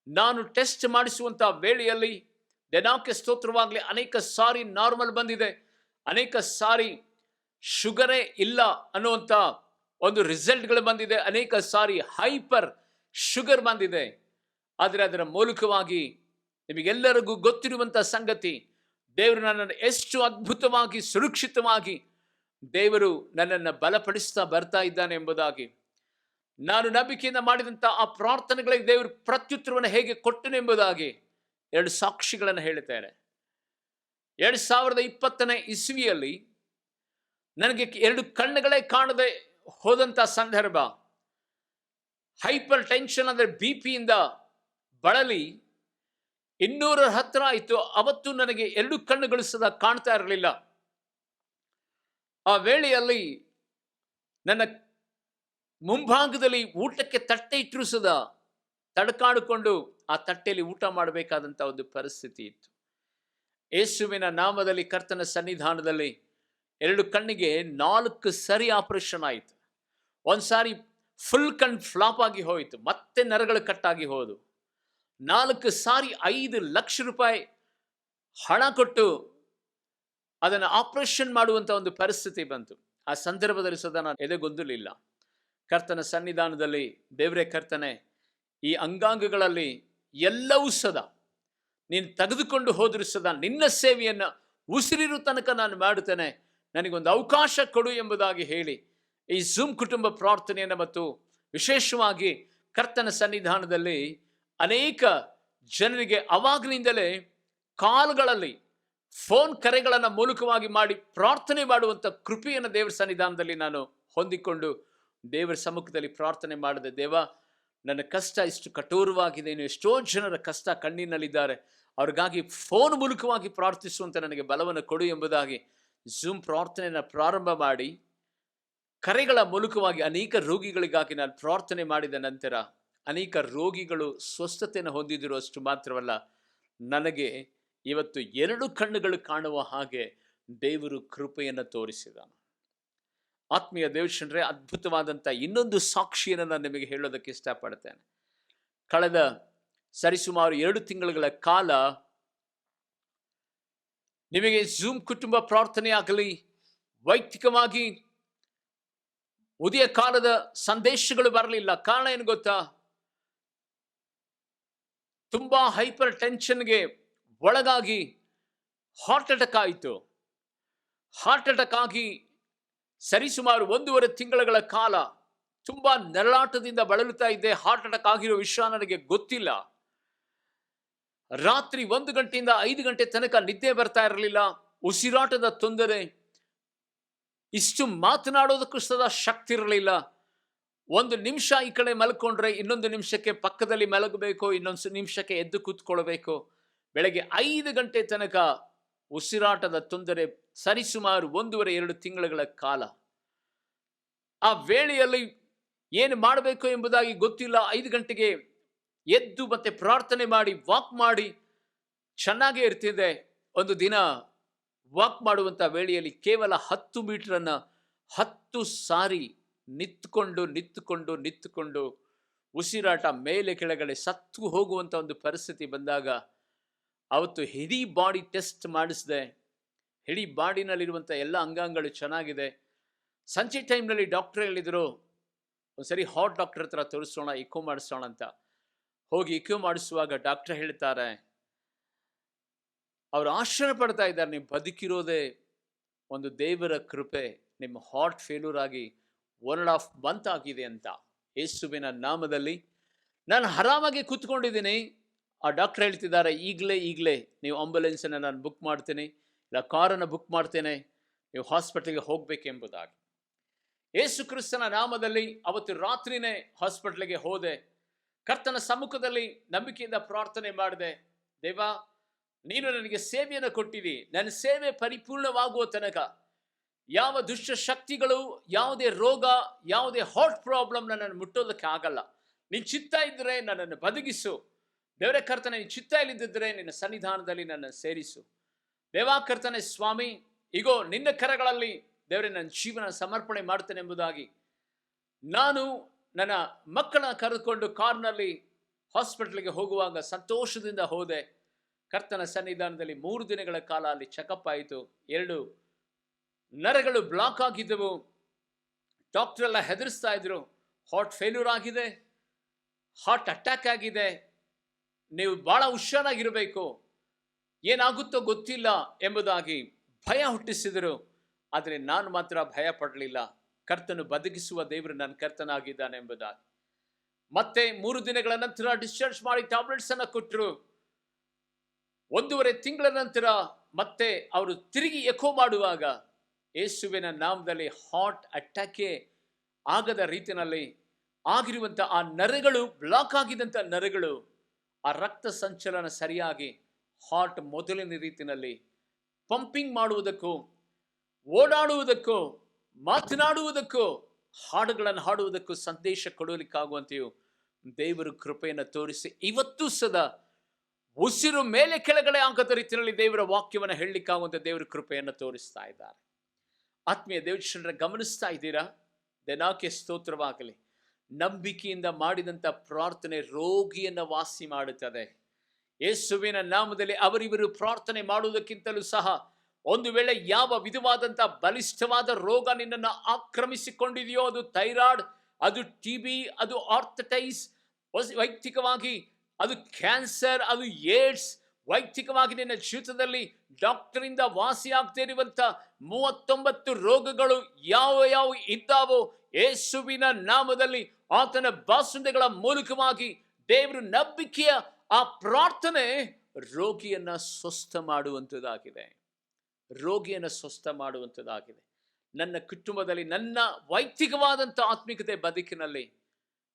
ನಾನು ಟೆಸ್ಟ್ ಮಾಡಿಸುವಂಥ ವೇಳೆಯಲ್ಲಿ ದೇನಾಕ್ಕೆ ಸ್ತೋತ್ರವಾಗಲಿ, ಅನೇಕ ಸಾರಿ ನಾರ್ಮಲ್ ಬಂದಿದೆ, ಅನೇಕ ಸಾರಿ ಶುಗರೇ ಇಲ್ಲ ಅನ್ನುವಂಥ ಒಂದು ರಿಸಲ್ಟ್ಗಳು ಬಂದಿದೆ, ಅನೇಕ ಸಾರಿ ಹೈಪರ್ ಶುಗರ್ ಬಂದಿದೆ. ಆದರೆ ಅದರ ಮೂಲಕವಾಗಿ ನಿಮಗೆಲ್ಲರಿಗೂ ಗೊತ್ತಿರುವಂಥ ಸಂಗತಿ, ದೇವರು ನನ್ನನ್ನು ಎಷ್ಟು ಅದ್ಭುತವಾಗಿ ಸುರಕ್ಷಿತವಾಗಿ ದೇವರು ನನ್ನನ್ನು ಬಲಪಡಿಸ್ತಾ ಬರ್ತಾ ಇದ್ದಾನೆ ಎಂಬುದಾಗಿ, ನಾನು ನಂಬಿಕೆಯಿಂದ ಮಾಡಿದಂಥ ಆ ಪ್ರಾರ್ಥನೆಗಳಿಗೆ ದೇವರು ಪ್ರತ್ಯುತ್ತರವನ್ನು ಹೇಗೆ ಕೊಟ್ಟನು ಎಂಬುದಾಗಿ 2 ಸಾಕ್ಷಿಗಳನ್ನು ಹೇಳುತ್ತೇನೆ. 2020ನೇ ಇಸ್ವಿಯಲ್ಲಿ ನನಗೆ 2 ಕಣ್ಣುಗಳೇ ಕಾಣದೆ ಹೋದಂಥ ಸಂದರ್ಭ, ಹೈಪರ್ ಟೆನ್ಷನ್ ಅಂದರೆ BP-ಯಿಂದ ಬಳಲಿ 200 ಹತ್ರ ಆಯಿತು. ಅವತ್ತು ನನಗೆ 2 ಕಣ್ಣುಗಳು ಸದಾ ಕಾಣ್ತಾ ಇರಲಿಲ್ಲ. ಆ ವೇಳೆಯಲ್ಲಿ ನನ್ನ ಮುಂಭಾಗದಲ್ಲಿ ಊಟಕ್ಕೆ ತಟ್ಟೆ ಇಟ್ಟರು ಸದಾ ತಡ್ಕಾಡಿಕೊಂಡು ಆ ತಟ್ಟೆಯಲ್ಲಿ ಊಟ ಮಾಡಬೇಕಾದಂಥ ಒಂದು ಪರಿಸ್ಥಿತಿ ಇತ್ತು. ಯೇಸುವಿನ ನಾಮದಲ್ಲಿ ಕರ್ತನ ಸನ್ನಿಧಾನದಲ್ಲಿ 2 ಕಣ್ಣಿಗೆ 4 ಸರಿ ಆಪರೇಷನ್ ಆಯಿತು. ಒಂದು ಸಾರಿ ಫುಲ್ ಕಣ್ ಫ್ಲಾಪ್ ಆಗಿ ಹೋಯಿತು, ಮತ್ತೆ ನರಗಳು ಕಟ್ಟಾಗಿ ಹೋದು. 4 ಸಾರಿ 5 ಲಕ್ಷ ರೂಪಾಯಿ ಹಣ ಕೊಟ್ಟು ಅದನ್ನು ಆಪರೇಷನ್ ಮಾಡುವಂಥ ಒಂದು ಪರಿಸ್ಥಿತಿ ಬಂತು. ಆ ಸಂದರ್ಭದಲ್ಲಿ ಸದಾ ನಾನು ಎದೆಗೊಂದಲಿಲ್ಲ. ಕರ್ತನ ಸನ್ನಿಧಾನದಲ್ಲಿ ದೇವರೇ ಕರ್ತನೆ, ಈ ಅಂಗಾಂಗಗಳಲ್ಲಿ ಎಲ್ಲವೂ ಸದಾ ನೀನು ತೆಗೆದುಕೊಂಡು ಹೋದರೂ ಸದಾ ನಿನ್ನ ಸೇವೆಯನ್ನು ಉಸಿರಿರು ತನಕ ನಾನು ಮಾಡುತ್ತೇನೆ, ನನಗೊಂದು ಅವಕಾಶ ಕೊಡು ಎಂಬುದಾಗಿ ಹೇಳಿ ಈ ಝೂಮ್ ಕುಟುಂಬ ಪ್ರಾರ್ಥನೆಯನ್ನು ಮತ್ತು ವಿಶೇಷವಾಗಿ ಕರ್ತನ ಸನ್ನಿಧಾನದಲ್ಲಿ ಅನೇಕ ಜನರಿಗೆ ಅವಾಗಲಿಂದಲೇ ಕಾಲ್ಗಳಲ್ಲಿ ಫೋನ್ ಕರೆಗಳನ್ನು ಮೂಲಕವಾಗಿ ಮಾಡಿ ಪ್ರಾರ್ಥನೆ ಮಾಡುವಂಥ ಕೃಪೆಯನ್ನು ದೇವರ ಸನ್ನಿಧಾನದಲ್ಲಿ ನಾನು ಹೊಂದಿಕೊಂಡು ದೇವರ ಸಮ್ಮುಖದಲ್ಲಿ ಪ್ರಾರ್ಥನೆ ಮಾಡಿದೆ. ದೇವ, ನನ್ನ ಕಷ್ಟ ಇಷ್ಟು ಕಠೋರವಾಗಿದೆ, ಇನ್ನು ಎಷ್ಟೋ ಜನರ ಕಷ್ಟ ಕಣ್ಣಿನಲ್ಲಿದ್ದಾರೆ, ಅವ್ರಿಗಾಗಿ ಫೋನ್ ಮೂಲಕವಾಗಿ ಪ್ರಾರ್ಥಿಸುವಂತೆ ನನಗೆ ಬಲವನ್ನು ಕೊಡು ಎಂಬುದಾಗಿ ಝೂಮ್ ಪ್ರಾರ್ಥನೆಯನ್ನು ಪ್ರಾರಂಭ ಮಾಡಿ ಕರೆಗಳ ಮೂಲಕವಾಗಿ ಅನೇಕ ರೋಗಿಗಳಿಗಾಗಿ ನಾನು ಪ್ರಾರ್ಥನೆ ಮಾಡಿದ ನಂತರ ಅನೇಕ ರೋಗಿಗಳು ಸ್ವಸ್ಥತೆಯನ್ನು ಹೊಂದಿದ್ರು. ಅಷ್ಟು ಮಾತ್ರವಲ್ಲ, ನನಗೆ ಇವತ್ತು 2 ಕಣ್ಣುಗಳು ಕಾಣುವ ಹಾಗೆ ದೇವರು ಕೃಪೆಯನ್ನು ತೋರಿಸಿದನು. ಆತ್ಮೀಯ ದೇವಜನರೇ, ಅದ್ಭುತವಾದಂಥ ಇನ್ನೊಂದು ಸಾಕ್ಷಿಯನ್ನು ನಾನು ನಿಮಗೆ ಹೇಳೋದಕ್ಕೆ ಇಷ್ಟಪಡ್ತೇನೆ. ಕಳೆದ ಸರಿಸುಮಾರು 2 ತಿಂಗಳುಗಳ ಕಾಲ ನಿಮಗೆ ಝೂಮ್ ಕುಟುಂಬ ಪ್ರಾರ್ಥನೆ ಆಗಲಿ, ವೈಯಕ್ತಿಕವಾಗಿ ಉದಯ ಕಾಲದ ಸಂದೇಶಗಳು ಬರಲಿಲ್ಲ. ಕಾರಣ ಏನು ಗೊತ್ತಾ? ತುಂಬಾ ಹೈಪರ್ ಟೆನ್ಷನ್ಗೆ ಒಳಗಾಗಿ ಹಾರ್ಟ್ ಅಟ್ಯಾಕ್ ಆಯಿತು. ಹಾರ್ಟ್ ಅಟ್ಯಾಕ್ ಆಗಿ ಸರಿಸುಮಾರು 1.5 ತಿಂಗಳ ಕಾಲ ತುಂಬಾ ನರಳಾಟದಿಂದ ಬಳಲುತ್ತಾ ಇದ್ದೆ. ಹಾರ್ಟ್ ಅಟ್ಯಾಕ್ ಆಗಿರೋ ವಿಷಯ ನನಗೆ ಗೊತ್ತಿಲ್ಲ. ರಾತ್ರಿ 1 ಗಂಟೆಯಿಂದ 5 ಗಂಟೆ ತನಕ ನಿದ್ದೆ ಬರ್ತಾ ಇರಲಿಲ್ಲ. ಉಸಿರಾಟದ ತೊಂದರೆ, ಇಷ್ಟು ಮಾತನಾಡೋದಕ್ಕೂ ಸದಾ ಶಕ್ತಿ ಇರಲಿಲ್ಲ. 1 ನಿಮಿಷ ಈ ಕಡೆ ಮಲ್ಕೊಂಡ್ರೆ ಇನ್ನೊಂದು ನಿಮಿಷಕ್ಕೆ ಪಕ್ಕದಲ್ಲಿ ಮಲಗಬೇಕು, ಇನ್ನೊಂದು ನಿಮಿಷಕ್ಕೆ ಎದ್ದು ಕೂತ್ಕೊಳ್ಬೇಕು. ಬೆಳಗ್ಗೆ 5 ಗಂಟೆ ತನಕ ಉಸಿರಾಟದ ತೊಂದರೆ, ಸರಿಸುಮಾರು 1.5-2 ತಿಂಗಳ ಕಾಲ. ಆ ವೇಳೆಯಲ್ಲಿ ಏನು ಮಾಡಬೇಕು ಎಂಬುದಾಗಿ ಗೊತ್ತಿಲ್ಲ. 5 ಗಂಟೆಗೆ ಎದ್ದು ಮತ್ತೆ ಪ್ರಾರ್ಥನೆ ಮಾಡಿ ವಾಕ್ ಮಾಡಿ ಚೆನ್ನಾಗೇ ಇರ್ತಿದೆ. ಒಂದು ದಿನ ವಾಕ್ ಮಾಡುವಂಥ ವೇಳೆಯಲ್ಲಿ ಕೇವಲ 10 ಮೀಟರನ್ನು 10 ಸಾರಿ ನಿಂತುಕೊಂಡು ಉಸಿರಾಟ ಮೇಲೆ ಕೆಳಗಡೆ ಸತ್ತು ಹೋಗುವಂಥ ಒಂದು ಪರಿಸ್ಥಿತಿ ಬಂದಾಗ ಅವತ್ತು ಇಡೀ ಬಾಡಿ ಟೆಸ್ಟ್ ಮಾಡಿಸಿದೆ. ಇಡೀ ಬಾಡಿನಲ್ಲಿರುವಂಥ ಎಲ್ಲ ಅಂಗಾಂಗಗಳು ಚೆನ್ನಾಗಿದೆ. ಸಂಜೆ ಟೈಮ್ನಲ್ಲಿ ಡಾಕ್ಟರ್ ಹೇಳಿದರು, ಒಂದ್ಸರಿ ಹಾರ್ಟ್ ಡಾಕ್ಟರ್ ಹತ್ರ ತೋರಿಸೋಣ, ಇಕೋ ಮಾಡಿಸೋಣ ಅಂತ. ಹೋಗಿ ಇಕೋ ಮಾಡಿಸುವಾಗ ಡಾಕ್ಟರ್ ಹೇಳ್ತಾರೆ, ಅವರು ಆಶ್ಚರ್ಯ ಪಡ್ತಾ ಇದ್ದಾರೆ, ನೀವು ಬದುಕಿರೋದೇ ಒಂದು ದೇವರ ಕೃಪೆ, ನಿಮ್ಮ ಹಾರ್ಟ್ ಫೇಲ್ಯೂರ್ ಆಗಿ 1.5 ಮಂತ್ ಆಗಿದೆ ಅಂತ. ಯೇಸುವಿನ ನಾಮದಲ್ಲಿ ನಾನು ಆರಾಮಾಗಿ ಕೂತ್ಕೊಂಡಿದ್ದೀನಿ. ಆ ಡಾಕ್ಟರ್ ಹೇಳ್ತಿದ್ದಾರೆ, ಈಗಲೇ ನೀವು ಆಂಬುಲೆನ್ಸನ್ನು ನಾನು ಬುಕ್ ಮಾಡ್ತೇನೆ, ಇಲ್ಲ ಕಾರನ್ನು ಬುಕ್ ಮಾಡ್ತೇನೆ, ನೀವು ಹಾಸ್ಪಿಟಲ್ಗೆ ಹೋಗಬೇಕೆಂಬುದಾಗಿ. ಯೇಸು ಕ್ರಿಸ್ತನ ನಾಮದಲ್ಲಿ ಅವತ್ತು ರಾತ್ರಿನೇ ಹಾಸ್ಪಿಟಲ್ಗೆ ಹೋದೆ. ಕರ್ತನ ಸಮ್ಮುಖದಲ್ಲಿ ನಂಬಿಕೆಯಿಂದ ಪ್ರಾರ್ಥನೆ ಮಾಡಿದೆ. ದೇವ, ನೀನು ನನಗೆ ಸೇವೆಯನ್ನು ಕೊಟ್ಟಿದಿ, ನನ್ನ ಸೇವೆ ಪರಿಪೂರ್ಣವಾಗುವ ತನಕ ಯಾವ ದುಷ್ಟ ಶಕ್ತಿಗಳು, ಯಾವುದೇ ರೋಗ, ಯಾವುದೇ ಹಾರ್ಟ್ ಪ್ರಾಬ್ಲಮ್ ನನ್ನನ್ನು ಮುಟ್ಟೋದಕ್ಕೆ ಆಗಲ್ಲ. ನಿನ್ನ ಚಿತ್ತ ಇದ್ದರೆ ನನ್ನನ್ನು ಬದುಕಿಸು. ದೇವರೇ ಕರ್ತನೆ, ನಿನ್ನ ಚಿತ್ತ ಇಲ್ಲದಿದ್ದರೆ ನಿನ್ನ ಸನ್ನಿಧಾನದಲ್ಲಿ ನನ್ನನ್ನು ಸೇರಿಸು. ದೇವಾ ಕರ್ತನೆ ಸ್ವಾಮಿ, ಈಗೋ ನಿನ್ನ ಕರಗಳಲ್ಲಿ ದೇವರೇ ನನ್ನ ಜೀವನ ಸಮರ್ಪಣೆ ಮಾಡ್ತೇನೆ ಎಂಬುದಾಗಿ ನಾನು ನನ್ನ ಮಕ್ಕಳನ್ನ ಕರೆದುಕೊಂಡು ಕಾರ್ನಲ್ಲಿ ಹಾಸ್ಪಿಟಲ್ಗೆ ಹೋಗುವಾಗ ಸಂತೋಷದಿಂದ ಹೋದೆ. ಕರ್ತನ ಸನ್ನಿಧಾನದಲ್ಲಿ 3 ದಿನಗಳ ಕಾಲ ಅಲ್ಲಿ ಚೆಕಪ್ ಆಯಿತು. 2 ನರಗಳು ಬ್ಲಾಕ್ ಆಗಿದ್ದವು. ಡಾಕ್ಟರ್ ಎಲ್ಲ ಹೆದರಿಸ್ತಾ ಇದ್ರು, ಹಾರ್ಟ್ ಫೇಲ್ಯೂರ್ ಆಗಿದೆ, ಹಾರ್ಟ್ ಅಟ್ಯಾಕ್ ಆಗಿದೆ, ನೀವು ಬಹಳ ಹುಷಾರಾಗಿರಬೇಕು, ಏನಾಗುತ್ತೋ ಗೊತ್ತಿಲ್ಲ ಎಂಬುದಾಗಿ ಭಯ ಹುಟ್ಟಿಸಿದರು. ಆದರೆ ನಾನು ಮಾತ್ರ ಭಯ ಪಡಲಿಲ್ಲ. ಕರ್ತನು ಬದುಕಿಸುವ ದೇವರು ನನ್ನ ಕರ್ತನಾಗಿದ್ದಾನೆ ಎಂಬುದಾಗಿ. ಮತ್ತೆ 3 ದಿನಗಳ ನಂತರ ಡಿಸ್ಚಾರ್ಜ್ ಮಾಡಿ ಟ್ಯಾಬ್ಲೆಟ್ಸ್ ಅನ್ನು ಕೊಟ್ಟರು. 1.5 ತಿಂಗಳ ನಂತರ ಮತ್ತೆ ಅವರು ತಿರುಗಿ ಎಕೋ ಮಾಡುವಾಗ ಯೇಸುವಿನ ನಾಮದಲ್ಲಿ ಹಾರ್ಟ್ ಅಟ್ಯಾಕೇ ಆಗದ ರೀತಿಯಲ್ಲಿ ಆಗಿರುವಂಥ ಆ ನರಗಳು, ಬ್ಲಾಕ್ ಆಗಿದ್ದಂಥ ನರಗಳು, ಆ ರಕ್ತ ಸಂಚಲನ ಸರಿಯಾಗಿ ಹಾರ್ಟ್ ಮೊದಲಿನ ರೀತಿಯಲ್ಲಿ ಪಂಪಿಂಗ್ ಮಾಡುವುದಕ್ಕೂ, ಓಡಾಡುವುದಕ್ಕೂ, ಮಾತನಾಡುವುದಕ್ಕೂ, ಹಾಡುಗಳನ್ನು ಹಾಡುವುದಕ್ಕೂ, ಸಂದೇಶ ಕೊಡಲಿಕ್ಕಾಗುವಂತೆಯೂ ದೇವರು ಕೃಪೆಯನ್ನು ತೋರಿಸಿ ಇವತ್ತು ಸದಾ ಉಸಿರು ಮೇಲೆ ಕೆಳಗಡೆ ಆಗದ ರೀತಿಯಲ್ಲಿ ದೇವರ ವಾಕ್ಯವನ್ನು ಹೇಳಲಿಕ್ಕಾಗುವಂತೆ ದೇವರ ಕೃಪೆಯನ್ನು ತೋರಿಸ್ತಾ ಇದ್ದಾರೆ. ಆತ್ಮೀಯ ದೇವಜನರ ಗಮನಿಸ್ತಾ ಇದ್ದೀರಾ? ದೇನಾಕೆ ಸ್ತೋತ್ರವಾಗಲಿ. ನಂಬಿಕೆಯಿಂದ ಮಾಡಿದಂಥ ಪ್ರಾರ್ಥನೆ ರೋಗಿಯನ್ನು ವಾಸಿ ಮಾಡುತ್ತದೆ. ಯೇಸುವಿನ ನಾಮದಲ್ಲಿ ಅವರಿವರು ಪ್ರಾರ್ಥನೆ ಮಾಡುವುದಕ್ಕಿಂತಲೂ ಸಹ, ಒಂದು ವೇಳೆ ಯಾವ ವಿಧವಾದಂಥ ಬಲಿಷ್ಠವಾದ ರೋಗ ನಿನ್ನನ್ನು ಆಕ್ರಮಿಸಿಕೊಂಡಿದೆಯೋ, ಅದು ಥೈರಾಯ್ಡ್, ಅದು ಟಿಬಿ, ಅದು ಆರ್ಥೈಟಿಸ್, ವೈಯಕ್ತಿಕವಾಗಿ ಅದು ಕ್ಯಾನ್ಸರ್, ಅದು ಏಡ್ಸ್, ವೈಯಕ್ತಿಕವಾಗಿ ನಿನ್ನ ಜೀವಿತದಲ್ಲಿ ಡಾಕ್ಟರಿಂದ ವಾಸಿಯಾಗದೇ ಇರುವಂತ 39 ರೋಗಗಳು ಯಾವ ಇದ್ದಾವೋ, ಯೇಸುವಿನ ನಾಮದಲ್ಲಿ ಆತನ ಬಾಸುಂಡೆಗಳ ಮೂಲಕವಾಗಿ ದೇವರು ನಂಬಿಕೆಯ ಆ ಪ್ರಾರ್ಥನೆ ರೋಗಿಯನ್ನ ಸ್ವಸ್ಥ ಮಾಡುವಂಥದ್ದಾಗಿದೆ. ರೋಗಿಯನ್ನು ಸ್ವಸ್ಥ ಮಾಡುವಂಥದ್ದಾಗಿದೆ. ನನ್ನ ಕುಟುಂಬದಲ್ಲಿ, ನನ್ನ ವೈಯಕ್ತಿಕವಾದಂಥ ಆತ್ಮಿಕತೆ ಬದುಕಿನಲ್ಲಿ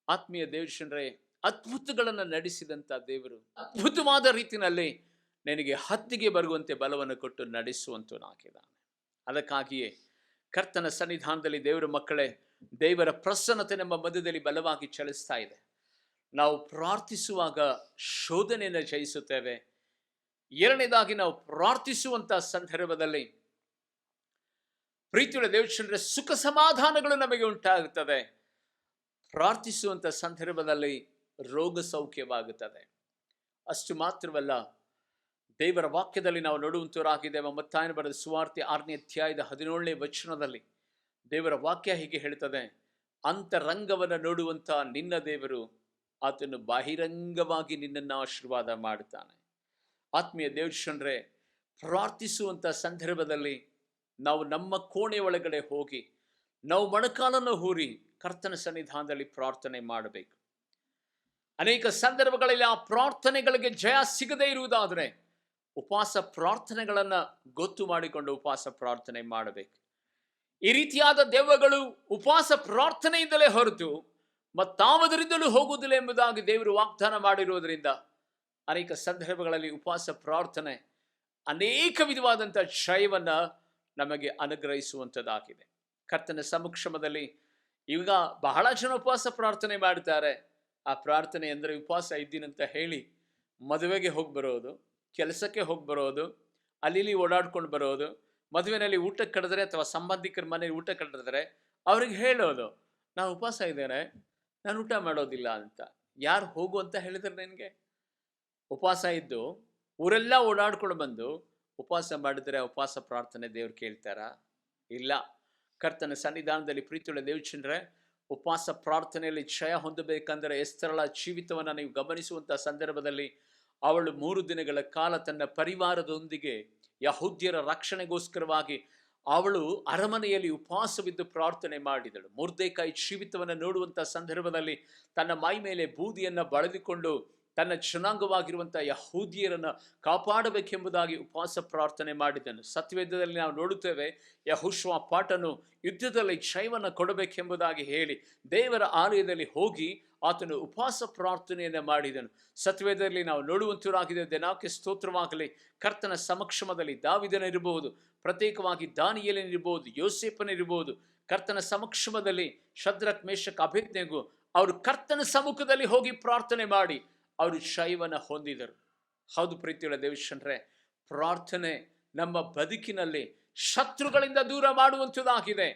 ಆತ್ಮೀಯ ದೇವರೇ, ಅದ್ಭುತಗಳನ್ನು ನಡೆಸಿದಂಥ ದೇವರು ಅದ್ಭುತವಾದ ರೀತಿಯಲ್ಲಿ ನಿನಗೆ ಹತ್ತಿಗೆ ಬರುವಂತೆ ಬಲವನ್ನು ಕೊಟ್ಟು ನಡೆಸುವಂತನಾಗಿದ್ದಾನೆ. ಅದಕ್ಕಾಗಿಯೇ ಕರ್ತನ ಸನ್ನಿಧಾನದಲ್ಲಿ ದೇವರ ಮಕ್ಕಳೇ, ದೇವರ ಪ್ರಸನ್ನತೆ ನಮ್ಮ ಮಧ್ಯದಲ್ಲಿ ಬಲವಾಗಿ ಚಲಿಸ್ತಾ ಇದೆ. ನಾವು ಪ್ರಾರ್ಥಿಸುವಾಗ ಶೋಧನೆಯನ್ನು ಜಯಿಸುತ್ತೇವೆ. ಎರಡನೇದಾಗಿ, ನಾವು ಪ್ರಾರ್ಥಿಸುವಂತ ಸಂದರ್ಭದಲ್ಲಿ ಪ್ರೀತಿಯುಳ್ಳ ದೇವರೇ, ಸುಖ ಸಮಾಧಾನಗಳು ನಮಗೆ ಉಂಟಾಗುತ್ತದೆ. ಪ್ರಾರ್ಥಿಸುವಂತ ಸಂದರ್ಭದಲ್ಲಿ ರೋಗ ಸೌಖ್ಯವಾಗುತ್ತದೆ. ಅಷ್ಟು ಮಾತ್ರವಲ್ಲ, ದೇವರ ವಾಕ್ಯದಲ್ಲಿ ನಾವು ನೋಡುವಂತವರಾಗಿದ್ದೇವೆ. ಮತ್ತಾಯನ ಬರೆದ ಸುವಾರ್ತೆ 6ನೇ ಅಧ್ಯಾಯದ 17ನೇ ವಚನದಲ್ಲಿ ದೇವರ ವಾಕ್ಯ ಹೀಗೆ ಹೇಳ್ತದೆ, ಅಂತರಂಗವನ್ನು ನೋಡುವಂತ ನಿನ್ನ ದೇವರು ಆತನು ಬಾಹಿರಂಗವಾಗಿ ನಿನ್ನನ್ನು ಆಶೀರ್ವಾದ ಮಾಡುತ್ತಾನೆ. ಆತ್ಮೀಯ ದೇವರೇ, ಪ್ರಾರ್ಥಿಸುವಂತ ಸಂದರ್ಭದಲ್ಲಿ ನಾವು ನಮ್ಮ ಕೋಣೆ ಒಳಗಡೆ ಹೋಗಿ ನಾವು ಮೊಣಕಾಲನ್ನು ಹೂರಿ ಕರ್ತನ ಸನ್ನಿಧಾನದಲ್ಲಿ ಪ್ರಾರ್ಥನೆ ಮಾಡಬೇಕು. ಅನೇಕ ಸಂದರ್ಭಗಳಲ್ಲಿ ಆ ಪ್ರಾರ್ಥನೆಗಳಿಗೆ ಜಯ ಸಿಗದೇ ಇರುವುದಾದರೆ ಉಪವಾಸ ಪ್ರಾರ್ಥನೆಗಳನ್ನು ಗೊತ್ತು ಮಾಡಿಕೊಂಡು ಉಪವಾಸ ಪ್ರಾರ್ಥನೆ ಮಾಡಬೇಕು. ಈ ರೀತಿಯಾದ ದೆವ್ವಗಳು ಉಪವಾಸ ಪ್ರಾರ್ಥನೆಯಿಂದಲೇ ಹೊರತು ಮತ್ತಾವುದರಿಂದಲೂ ಹೋಗುವುದಿಲ್ಲ ಎಂಬುದಾಗಿ ದೇವರು ವಾಗ್ದಾನ ಮಾಡಿರುವುದರಿಂದ ಅನೇಕ ಸಂದರ್ಭಗಳಲ್ಲಿ ಉಪವಾಸ ಪ್ರಾರ್ಥನೆ ಅನೇಕ ವಿಧವಾದಂಥ ಜಯವನ್ನು ನಮಗೆ ಅನುಗ್ರಹಿಸುವಂಥದ್ದಾಗಿದೆ. ಕರ್ತನ ಸಮಕ್ಷಮದಲ್ಲಿ ಈಗ ಬಹಳ ಜನ ಉಪವಾಸ ಪ್ರಾರ್ಥನೆ ಮಾಡ್ತಾರೆ. ಆ ಪ್ರಾರ್ಥನೆ ಅಂದರೆ ಉಪವಾಸ ಇದ್ದೀನಂತ ಹೇಳಿ ಮದುವೆಗೆ ಹೋಗಿ ಬರೋದು, ಕೆಲಸಕ್ಕೆ ಹೋಗಿ ಬರೋದು, ಅಲ್ಲಿ ಓಡಾಡ್ಕೊಂಡು ಬರೋದು, ಮದುವೆನಲ್ಲಿ ಊಟಕ್ಕೆ ಕರೆದ್ರೆ ಅಥವಾ ಸಂಬಂಧಿಕರ ಮನೆಯಲ್ಲಿ ಊಟ ಕರೆದ್ರೆ ಅವ್ರಿಗೆ ಹೇಳೋದು, ನಾನು ಉಪವಾಸ ಇದ್ದೇನೆ, ನಾನು ಊಟ ಮಾಡೋದಿಲ್ಲ ಅಂತ. ಯಾರು ಹೋಗು ಅಂತ ಹೇಳಿದ್ರೆ ನಿನಗೆ? ಉಪವಾಸ ಇದ್ದು ಊರೆಲ್ಲ ಓಡಾಡ್ಕೊಂಡು ಬಂದು ಉಪವಾಸ ಮಾಡಿದರೆ ಉಪವಾಸ ಪ್ರಾರ್ಥನೆ ದೇವ್ರು ಕೇಳ್ತಾರಾ? ಇಲ್ಲ. ಕರ್ತನ ಸನ್ನಿಧಾನದಲ್ಲಿ ಪ್ರೀತಿಯುಳ್ಳ ದೇವಚಂದ್ರೆ, ಉಪವಾಸ ಪ್ರಾರ್ಥನೆಯಲ್ಲಿ ಜಯ ಹೊಂದಬೇಕಂದರೆ ಎಸ್ತರಳ ಜೀವಿತವನ್ನು ನೀವು ಗಮನಿಸುವಂಥ ಸಂದರ್ಭದಲ್ಲಿ ಅವಳು 3 ದಿನಗಳ ಕಾಲ ತನ್ನ ಪರಿವಾರದೊಂದಿಗೆ ಯಹೂದ್ಯರ ರಕ್ಷಣೆಗೋಸ್ಕರವಾಗಿ ಅವಳು ಅರಮನೆಯಲ್ಲಿ ಉಪವಾಸವಿದ್ದು ಪ್ರಾರ್ಥನೆ ಮಾಡಿದಳು. ಮೊರ್ದೆಕಾಯಿ ಜೀವಿತವನ್ನು ನೋಡುವಂಥ ಸಂದರ್ಭದಲ್ಲಿ ತನ್ನ ಮೈ ಮೇಲೆ ಬೂದಿಯನ್ನು ಬಳಿದುಕೊಂಡು ತನ್ನ ಜನಾಂಗವಾಗಿರುವಂಥ ಯಹೂದ್ಯರನ್ನು ಕಾಪಾಡಬೇಕೆಂಬುದಾಗಿ ಉಪವಾಸ ಪ್ರಾರ್ಥನೆ ಮಾಡಿದನು. ಸತ್ಯವೇದದಲ್ಲಿ ನಾವು ನೋಡುತ್ತೇವೆ, ಯೆಹೋಶುವ ಪಾಟನು ಯುದ್ಧದಲ್ಲಿ ಜಯವನ್ನು ಕೊಡಬೇಕೆಂಬುದಾಗಿ ಹೇಳಿ ದೇವರ ಆಲಯದಲ್ಲಿ ಹೋಗಿ ಆತನು ಉಪವಾಸ ಪ್ರಾರ್ಥನೆಯನ್ನು ಮಾಡಿದನು. ಸತ್ಯವೇದದಲ್ಲಿ ನಾವು ನೋಡುವಂತವರಾಗಿದೆ. ದಿನಕ್ಕೆ ಸ್ತೋತ್ರವಾಗಲಿ. ಕರ್ತನ ಸಮಕ್ಷಮದಲ್ಲಿ ದಾವಿದನಿರಬಹುದು, ಪ್ರತ್ಯೇಕವಾಗಿ ದಾನಿಯೇಲನಿರಬಹುದು, ಯೋಸೇಫನಿರಬಹುದು. ಕರ್ತನ ಸಮಕ್ಷಮದಲ್ಲಿ ಶದ್ರಕ್, ಮೇಷಕ್, ಅಬೇದ್ನೆಗೋ ಅವರು ಕರ್ತನ ಸಮ್ಮುಖದಲ್ಲಿ ಹೋಗಿ ಪ್ರಾರ್ಥನೆ ಮಾಡಿ ಅವರು ಜಯವನ್ನು ಹೊಂದಿದರು. ಹೌದು ಪ್ರೀತಿಯುಳ್ಳ ದೇವರೇ, ಪ್ರಾರ್ಥನೆ ನಮ್ಮ ಬದುಕಿನಲ್ಲಿ ಶತ್ರುಗಳಿಂದ ದೂರ ಮಾಡುವಂಥದ್ದಾಗಿದೆ.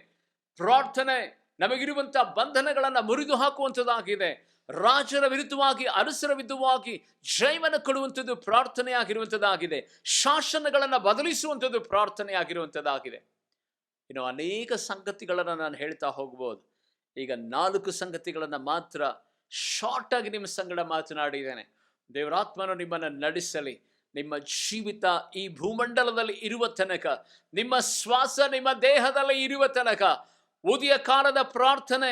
ಪ್ರಾರ್ಥನೆ ನಮಗಿರುವಂತಹ ಬಂಧನಗಳನ್ನು ಮುರಿದು ಹಾಕುವಂಥದ್ದಾಗಿದೆ. ರಾಜರ ವಿರುದ್ಧವಾಗಿ, ಅರಸರ ವಿರುದ್ಧವಾಗಿ ಜಯವನ್ನು ಕೊಡುವಂಥದ್ದು ಪ್ರಾರ್ಥನೆ ಆಗಿರುವಂಥದ್ದಾಗಿದೆ. ಶಾಸನಗಳನ್ನು ಬದಲಿಸುವಂಥದ್ದು ಪ್ರಾರ್ಥನೆ ಆಗಿರುವಂಥದ್ದಾಗಿದೆ. ಇನ್ನು ಅನೇಕ ಸಂಗತಿಗಳನ್ನು ನಾನು ಹೇಳ್ತಾ ಹೋಗ್ಬೋದು. ಈಗ 4 ಸಂಗತಿಗಳನ್ನು ಮಾತ್ರ ಶಾರ್ಟ್ ಆಗಿ ನಿಮ್ಮ ಸಂಗಡ ಮಾತನಾಡಿದ್ದೇನೆ. ದೇವರಾತ್ಮನು ನಿಮ್ಮನ್ನು ನಡೆಸಲಿ. ನಿಮ್ಮ ಜೀವಿತ ಈ ಭೂಮಂಡಲದಲ್ಲಿ ಇರುವ ತನಕ, ನಿಮ್ಮ ಶ್ವಾಸ ನಿಮ್ಮ ದೇಹದಲ್ಲಿ ಇರುವ ತನಕ ಉದಯ ಕಾಲದ ಪ್ರಾರ್ಥನೆ,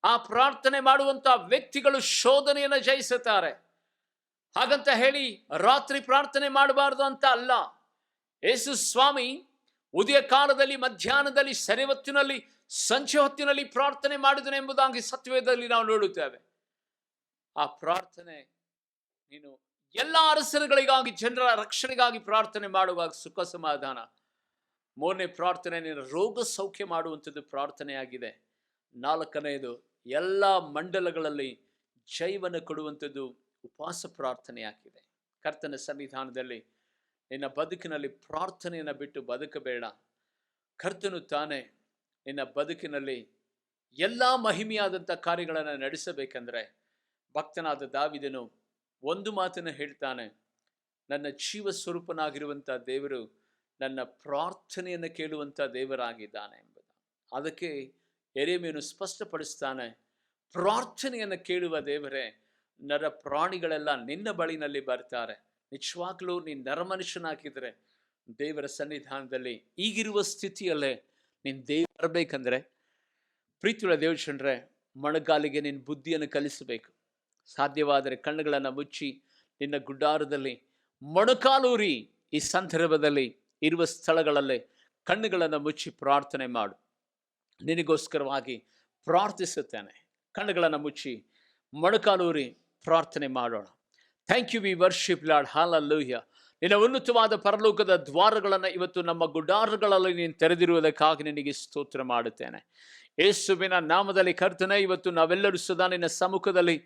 ಆ ಪ್ರಾರ್ಥನೆ ಮಾಡುವಂತ ವ್ಯಕ್ತಿಗಳು ಶೋಧನೆಯನ್ನು ಜಯಿಸುತ್ತಾರೆ. ಹಾಗಂತ ಹೇಳಿ ರಾತ್ರಿ ಪ್ರಾರ್ಥನೆ ಮಾಡಬಾರದು ಅಂತ ಅಲ್ಲ. ಯೇಸು ಸ್ವಾಮಿ ಉದಯ ಕಾಲದಲ್ಲಿ, ಮಧ್ಯಾಹ್ನದಲ್ಲಿ, ಸೆರೆ ಹೊತ್ತಿನಲ್ಲಿ, ಸಂಜೆ ಹೊತ್ತಿನಲ್ಲಿ ಪ್ರಾರ್ಥನೆ ಮಾಡಿದನು ಎಂಬುದಾಗಿ ಸತ್ಯವೇದದಲ್ಲಿ ನಾವು ನೋಡುತ್ತೇವೆ. ಆ ಪ್ರಾರ್ಥನೆ ನೀನು ಎಲ್ಲ ಅರಸರುಗಳಿಗಾಗಿ, ಜನರ ರಕ್ಷಣೆಗಾಗಿ ಪ್ರಾರ್ಥನೆ ಮಾಡುವಾಗ ಸುಖ ಸಮಾಧಾನ. 3ನೇ ಪ್ರಾರ್ಥನೆ ನೀನು ರೋಗ ಸೌಖ್ಯ ಮಾಡುವಂಥದ್ದು ಪ್ರಾರ್ಥನೆಯಾಗಿದೆ. 4ನೇದು ಎಲ್ಲ ಮಂಡಲಗಳಲ್ಲಿ ಜಯವನ್ನು ಕೊಡುವಂಥದ್ದು ಉಪವಾಸ ಪ್ರಾರ್ಥನೆಯಾಗಿದೆ. ಕರ್ತನ ಸನ್ನಿಧಾನದಲ್ಲಿ ನಿನ್ನ ಬದುಕಿನಲ್ಲಿ ಪ್ರಾರ್ಥನೆಯನ್ನು ಬಿಟ್ಟು ಬದುಕಬೇಡ. ಕರ್ತನು ತಾನೇ ನಿನ್ನ ಬದುಕಿನಲ್ಲಿ ಎಲ್ಲ ಮಹಿಮೆಯಾದಂಥ ಕಾರ್ಯಗಳನ್ನು ನಡೆಸಬೇಕೆಂದರೆ ಭಕ್ತನಾದ ದಾವಿದನು ಒಂದು ಮಾತನ್ನು ಹೇಳ್ತಾನೆ, ನನ್ನ ಜೀವ ಸ್ವರೂಪನಾಗಿರುವಂಥ ದೇವರು ನನ್ನ ಪ್ರಾರ್ಥನೆಯನ್ನು ಕೇಳುವಂಥ ದೇವರಾಗಿದ್ದಾನೆ ಎಂಬುದು. ಅದಕ್ಕೆ ಯೆರೆಮೀಯನು ಸ್ಪಷ್ಟಪಡಿಸ್ತಾನೆ, ಪ್ರಾರ್ಥನೆಯನ್ನು ಕೇಳುವ ದೇವರೇ, ನರ ಪ್ರಾಣಿಗಳೆಲ್ಲ ನಿನ್ನ ಬಳಿನಲ್ಲಿ ಬರ್ತಾರೆ. ನಿಜವಾಗ್ಲೂ ನೀನು ನರಮನುಷ್ಯನಾಗಿದ್ದರೆ ದೇವರ ಸನ್ನಿಧಾನದಲ್ಲಿ ಈಗಿರುವ ಸ್ಥಿತಿಯಲ್ಲೇ ನೀನು ದೇವರು ಬರಬೇಕಂದ್ರೆ, ಪ್ರೀತಿಯುಳ್ಳ ದೇವಜನರೇ, ಮೊಣಗಾಲಿಗೆ ನಿನ್ನ ಬುದ್ಧಿಯನ್ನು ಕಲಿಸಬೇಕು. ಸಾಧ್ಯವಾದರೆ ಕಣ್ಣುಗಳನ್ನು ಮುಚ್ಚಿ ನಿನ್ನ ಗುಡ್ಡಾರದಲ್ಲಿ ಮೊಣಕಾಲೂರಿ ಈ ಸಂದರ್ಭದಲ್ಲಿ ಇರುವ ಸ್ಥಳಗಳಲ್ಲೇ ಕಣ್ಣುಗಳನ್ನು ಮುಚ್ಚಿ ಪ್ರಾರ್ಥನೆ ಮಾಡು. ನಿನಗೋಸ್ಕರವಾಗಿ ಪ್ರಾರ್ಥಿಸುತ್ತೇನೆ. ಕಣ್ಣುಗಳನ್ನು ಮುಚ್ಚಿ ಮೊಣಕಾಲೂರಿ ಪ್ರಾರ್ಥನೆ ಮಾಡೋಣ. Thank you, we worship Lord, hallelujah. ನಿನ್ನ ಉನ್ನತವಾದ ಪರಲೋಕದ ದ್ವಾರಗಳನ್ನು ಇವತ್ತು ನಮ್ಮ ಗುಡಾರಗಳಲ್ಲಿ ನೀನು ತೆರೆದಿರುವುದಕ್ಕಾಗಿ ನಿನಗೆ ಸ್ತೋತ್ರ ಮಾಡುತ್ತೇನೆ. ಯೇಸುವಿನ ನಾಮದಲ್ಲಿ ಕರ್ತನೆ, ಇವತ್ತು ನಾವೆಲ್ಲರೂ ಸದಾ ನಿನ್ನ ಸಮ್ಮುಖದಲ್ಲಿ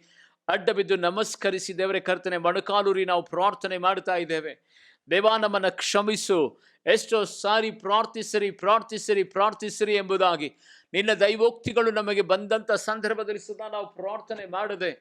ಅಡ್ಡ ಬಿದ್ದು ನಮಸ್ಕರಿಸಿ ದೇವರೇ ಕರ್ತನೆ ಮೊಣಕಾಲೂರಿ ನಾವು ಪ್ರಾರ್ಥನೆ ಮಾಡ್ತಾ ಇದ್ದೇವೆ. ದೇವಾ, ನಮ್ಮನ್ನು ಕ್ಷಮಿಸು. ಎಷ್ಟೋ ಸಾರಿ ಪ್ರಾರ್ಥಿಸಿರಿ ಎಂಬುದಾಗಿ ನಿನ್ನ ದೈವೋಕ್ತಿಗಳು ನಮಗೆ ಬಂದಂಥ ಸಂದರ್ಭದಲ್ಲಿ ಸದಾ ನಾವು ಪ್ರಾರ್ಥನೆ ಮಾಡದೆ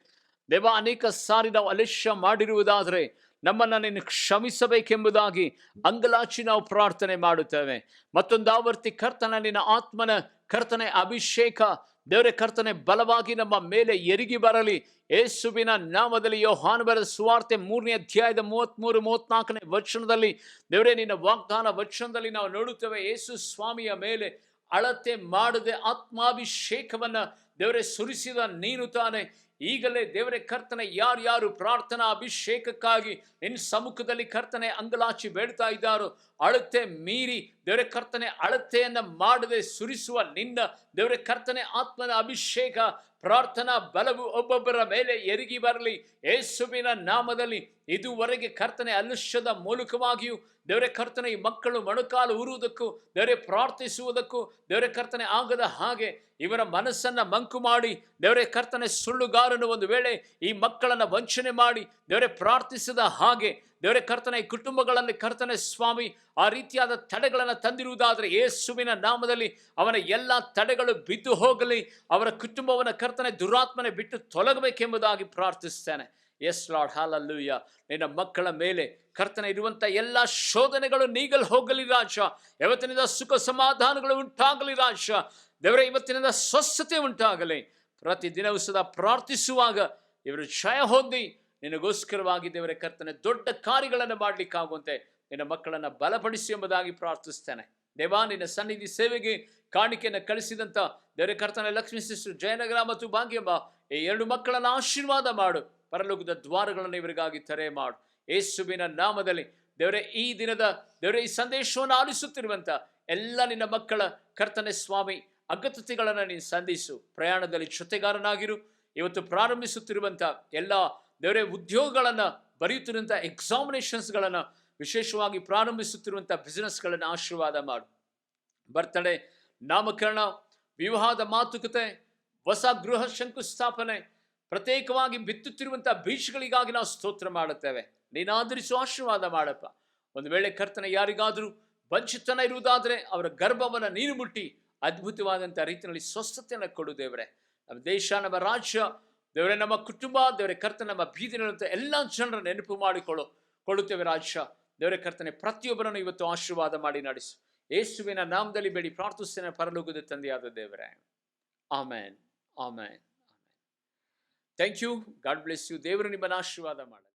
ದೇವ ಅನೇಕ ಸಾರಿ ನಾವು ಅಲಕ್ಷ್ಯ ಮಾಡಿರುವುದಾದರೆ ನಮ್ಮನ್ನು ನೀನು ಕ್ಷಮಿಸಬೇಕೆಂಬುದಾಗಿ ಅಂಗಲಾಚಿ ನಾವು ಪ್ರಾರ್ಥನೆ ಮಾಡುತ್ತೇವೆ. ಮತ್ತೊಂದು ಆವರ್ತಿ ಕರ್ತನ ನಿನ್ನ ಆತ್ಮನ ಕರ್ತನೆ ಅಭಿಷೇಕ ದೇವರೇ ಕರ್ತನೆ ಬಲವಾಗಿ ನಮ್ಮ ಮೇಲೆ ಎರಗಿ ಬರಲಿ. ಯೇಸುವಿನ ನಾಮದಲ್ಲಿ ಯೋಹಾನ ಬರೆದ ಸುವಾರ್ತೆ 3ನೇ ಅಧ್ಯಾಯದ 33-34ನೇ ವಚನದಲ್ಲಿ ದೇವರೇ ನಿನ್ನ ವಾಗ್ದಾನ ವಚನದಲ್ಲಿ ನಾವು ನೋಡುತ್ತೇವೆ, ಯೇಸು ಸ್ವಾಮಿಯ ಮೇಲೆ ಅಳತೆ ಮಾಡದೆ ಆತ್ಮಾಭಿಷೇಕವನ್ನ ದೇವರೇ ಸುರಿಸಿದ ನೀನು ತಾನೆ. ಈಗಲೇ ದೇವರೇ ಕರ್ತನೆ ಯಾರ್ಯಾರು ಪ್ರಾರ್ಥನಾ ಅಭಿಷೇಕಕ್ಕಾಗಿ ನಿನ್ನ ಸಮ್ಮುಖದಲ್ಲಿ ಕರ್ತನೆ ಅಂಗಲಾಚಿ ಬೇಡ್ತಾ ಇದ್ದಾರೋ, ಅಳತೆ ಮೀರಿ ದೇವರೇ ಕರ್ತನೆ ಅಳತೆಯನ್ನ ಮಾಡದೆ ಸುರಿಸುವ ನಿನ್ನ ದೇವರೇ ಕರ್ತನೆ ಆತ್ಮನ ಅಭಿಷೇಕ ಪ್ರಾರ್ಥನಾ ಬಲವು ಒಬ್ಬೊಬ್ಬರ ಮೇಲೆ ಎರಗಿ ಬರಲಿ ಯೇಸುವಿನ ನಾಮದಲ್ಲಿ. ಇದುವರೆಗೆ ಕರ್ತನೆ ಅಲಕ್ಷ್ಯದ ಮೂಲಕವಾಗಿಯೂ ದೇವರೇ ಕರ್ತನೆ ಈ ಮಕ್ಕಳು ಮೊಣಕಾಲು ಊರುವುದಕ್ಕೂ ದೇವರೇ ಪ್ರಾರ್ಥಿಸುವುದಕ್ಕೂ ದೇವರೇ ಕರ್ತನೆ ಆಗದ ಹಾಗೆ ಇವರ ಮನಸ್ಸನ್ನ ಮಂಕು ಮಾಡಿ ದೇವರೇ ಕರ್ತನೆ ಸುಳ್ಳುಗಾರನು ಒಂದು ವೇಳೆ ಈ ಮಕ್ಕಳನ್ನ ವಂಚನೆ ಮಾಡಿ ದೇವರೇ ಪ್ರಾರ್ಥಿಸದ ಹಾಗೆ ದೇವರೇ ಕರ್ತನೆ ಈ ಕುಟುಂಬಗಳಲ್ಲಿ ಕರ್ತನೆ ಸ್ವಾಮಿ ಆ ರೀತಿಯಾದ ತಡೆಗಳನ್ನು ತಂದಿರುವುದಾದರೆ ಯೇಸುವಿನ ನಾಮದಲ್ಲಿ ಅವನ ಎಲ್ಲ ತಡೆಗಳು ಬಿದ್ದು ಹೋಗಲಿ. ಅವರ ಕುಟುಂಬವನ್ನ ಕರ್ತನೆ ದುರಾತ್ಮನೆ ಬಿಟ್ಟು ತೊಲಗಬೇಕೆಂಬುದಾಗಿ ಪ್ರಾರ್ಥಿಸ್ತೇನೆ. Yes lord, hallelujah. ನಿನ್ನ ಮಕ್ಕಳ ಮೇಲೆ ಕರ್ತನೆ ಇರುವಂತ ಎಲ್ಲ ಶೋಧನೆಗಳು ನೀಗಲು ಹೋಗಲಿ ರಾಜ. ಇವತ್ತಿನಿಂದ ಸುಖ ಸಮಾಧಾನಗಳು ಉಂಟಾಗಲಿ ರಾಜ. ದೇವರೇ ಇವತ್ತಿನಿಂದ ಸ್ವಸ್ಥತೆ ಉಂಟಾಗಲಿ. ಪ್ರತಿದಿನವೂ ಸದಾ ಪ್ರಾರ್ಥಿಸುವಾಗ ಇವರು ಜಯ ಹೊಂದಿ ನಿನಗೋಸ್ಕರವಾಗಿ ದೇವರೇ ಕರ್ತನೆ ದೊಡ್ಡ ಕಾರ್ಯಗಳನ್ನು ಮಾಡಲಿಕ್ಕಾಗುವಂತೆ ನಿನ್ನ ಮಕ್ಕಳನ್ನು ಬಲಪಡಿಸಿ ಎಂಬುದಾಗಿ ಪ್ರಾರ್ಥಿಸ್ತೇನೆ. ದೇವಾ, ನಿನ್ನ ಸನ್ನಿಧಿ ಸೇವೆಗೆ ಕಾಣಿಕೆಯನ್ನು ಕಳಿಸಿದಂಥ ದೇವರೇ ಕರ್ತನೆ ಲಕ್ಷ್ಮೀ ಸಿಸ್ಟರ್ ಜಯನಗರ ಮತ್ತು ಭಾಗ್ಯಮ್ಮ ಈ 2 ಮಕ್ಕಳನ್ನು ಆಶೀರ್ವಾದ ಮಾಡು. ಪರಲೋಕದ ದ್ವಾರಗಳನ್ನು ಇವರಿಗಾಗಿ ತೆರೆ ಮಾಡು ಯೇಸುವಿನ ನಾಮದಲ್ಲಿ. ದೇವರೇ ಈ ದಿನದ ದೇವರೇ ಈ ಸಂದೇಶವನ್ನು ಆಲಿಸುತ್ತಿರುವಂಥ ಎಲ್ಲ ನಿನ್ನ ಮಕ್ಕಳ ಕರ್ತನೆ ಸ್ವಾಮಿ ಅಗತ್ಯತೆಗಳನ್ನು ನೀನು ಸಂಧಿಸು. ಪ್ರಯಾಣದಲ್ಲಿ ಜೊತೆಗಾರನಾಗಿರು. ಇವತ್ತು ಪ್ರಾರಂಭಿಸುತ್ತಿರುವಂಥ ಎಲ್ಲ ದೇವರೇ ಉದ್ಯೋಗಗಳನ್ನು ಬರೆಯುತ್ತಿರುವಂಥ ಎಕ್ಸಾಮಿನೇಷನ್ಸ್ಗಳನ್ನು ವಿಶೇಷವಾಗಿ ಪ್ರಾರಂಭಿಸುತ್ತಿರುವಂಥ ಬಿಸ್ನೆಸ್ಗಳನ್ನು ಆಶೀರ್ವಾದ ಮಾಡು. ಬರ್ತಡೇ, ನಾಮಕರಣ, ವಿವಾಹದ ಮಾತುಕತೆ, ಹೊಸ ಗೃಹ ಶಂಕುಸ್ಥಾಪನೆ, ಪ್ರತ್ಯೇಕವಾಗಿ ಬಿತ್ತುತ್ತಿರುವಂಥ ಬೀಜಗಳಿಗಾಗಿ ನಾವು ಸ್ತೋತ್ರ ಮಾಡುತ್ತೇವೆ. ನೀನು ಆಧರಿಸುವ ಆಶೀರ್ವಾದ ಮಾಡಪ್ಪ. ಒಂದು ವೇಳೆ ಕರ್ತನೆ ಯಾರಿಗಾದರೂ ವಂಚಿತನ ಇರುವುದಾದರೆ ಅವರ ಗರ್ಭವನ್ನು ನೀನು ಮುಟ್ಟಿ ಅದ್ಭುತವಾದಂಥ ರೀತಿಯಲ್ಲಿ ಸ್ವಸ್ಥತೆಯನ್ನು ಕೊಡು ದೇವರೇ. ನಮ್ಮ ದೇಶ, ನಮ್ಮ ರಾಜ್ಯ ದೇವರೇ, ನಮ್ಮ ಕುಟುಂಬ ದೇವರೇ ಕರ್ತನೆ, ನಮ್ಮ ಬೀದಿನಂತ ಎಲ್ಲ ಜನರ ನೆನಪು ಮಾಡಿಕೊಳ್ಳುತ್ತೇವೆ ರಾಜ್ಯ. ದೇವರೇ ಕರ್ತನೆ ಪ್ರತಿಯೊಬ್ಬರನ್ನು ಇವತ್ತು ಆಶೀರ್ವಾದ ಮಾಡಿ ನಡೆಸು. ಯೇಸುವಿನ ನಾಮದಲ್ಲಿ ಬೇಡಿ ಪ್ರಾರ್ಥಿಸ್ತೇನೆ ಪರಲೋಕದ ತಂದೆಯಾದ ದೇವರೇ. Amen, amen, amen. Thank you. God bless you. ದೇವರು ನಿಮ್ಮನ್ನು ಆಶೀರ್ವಾದ ಮಾಡಿ.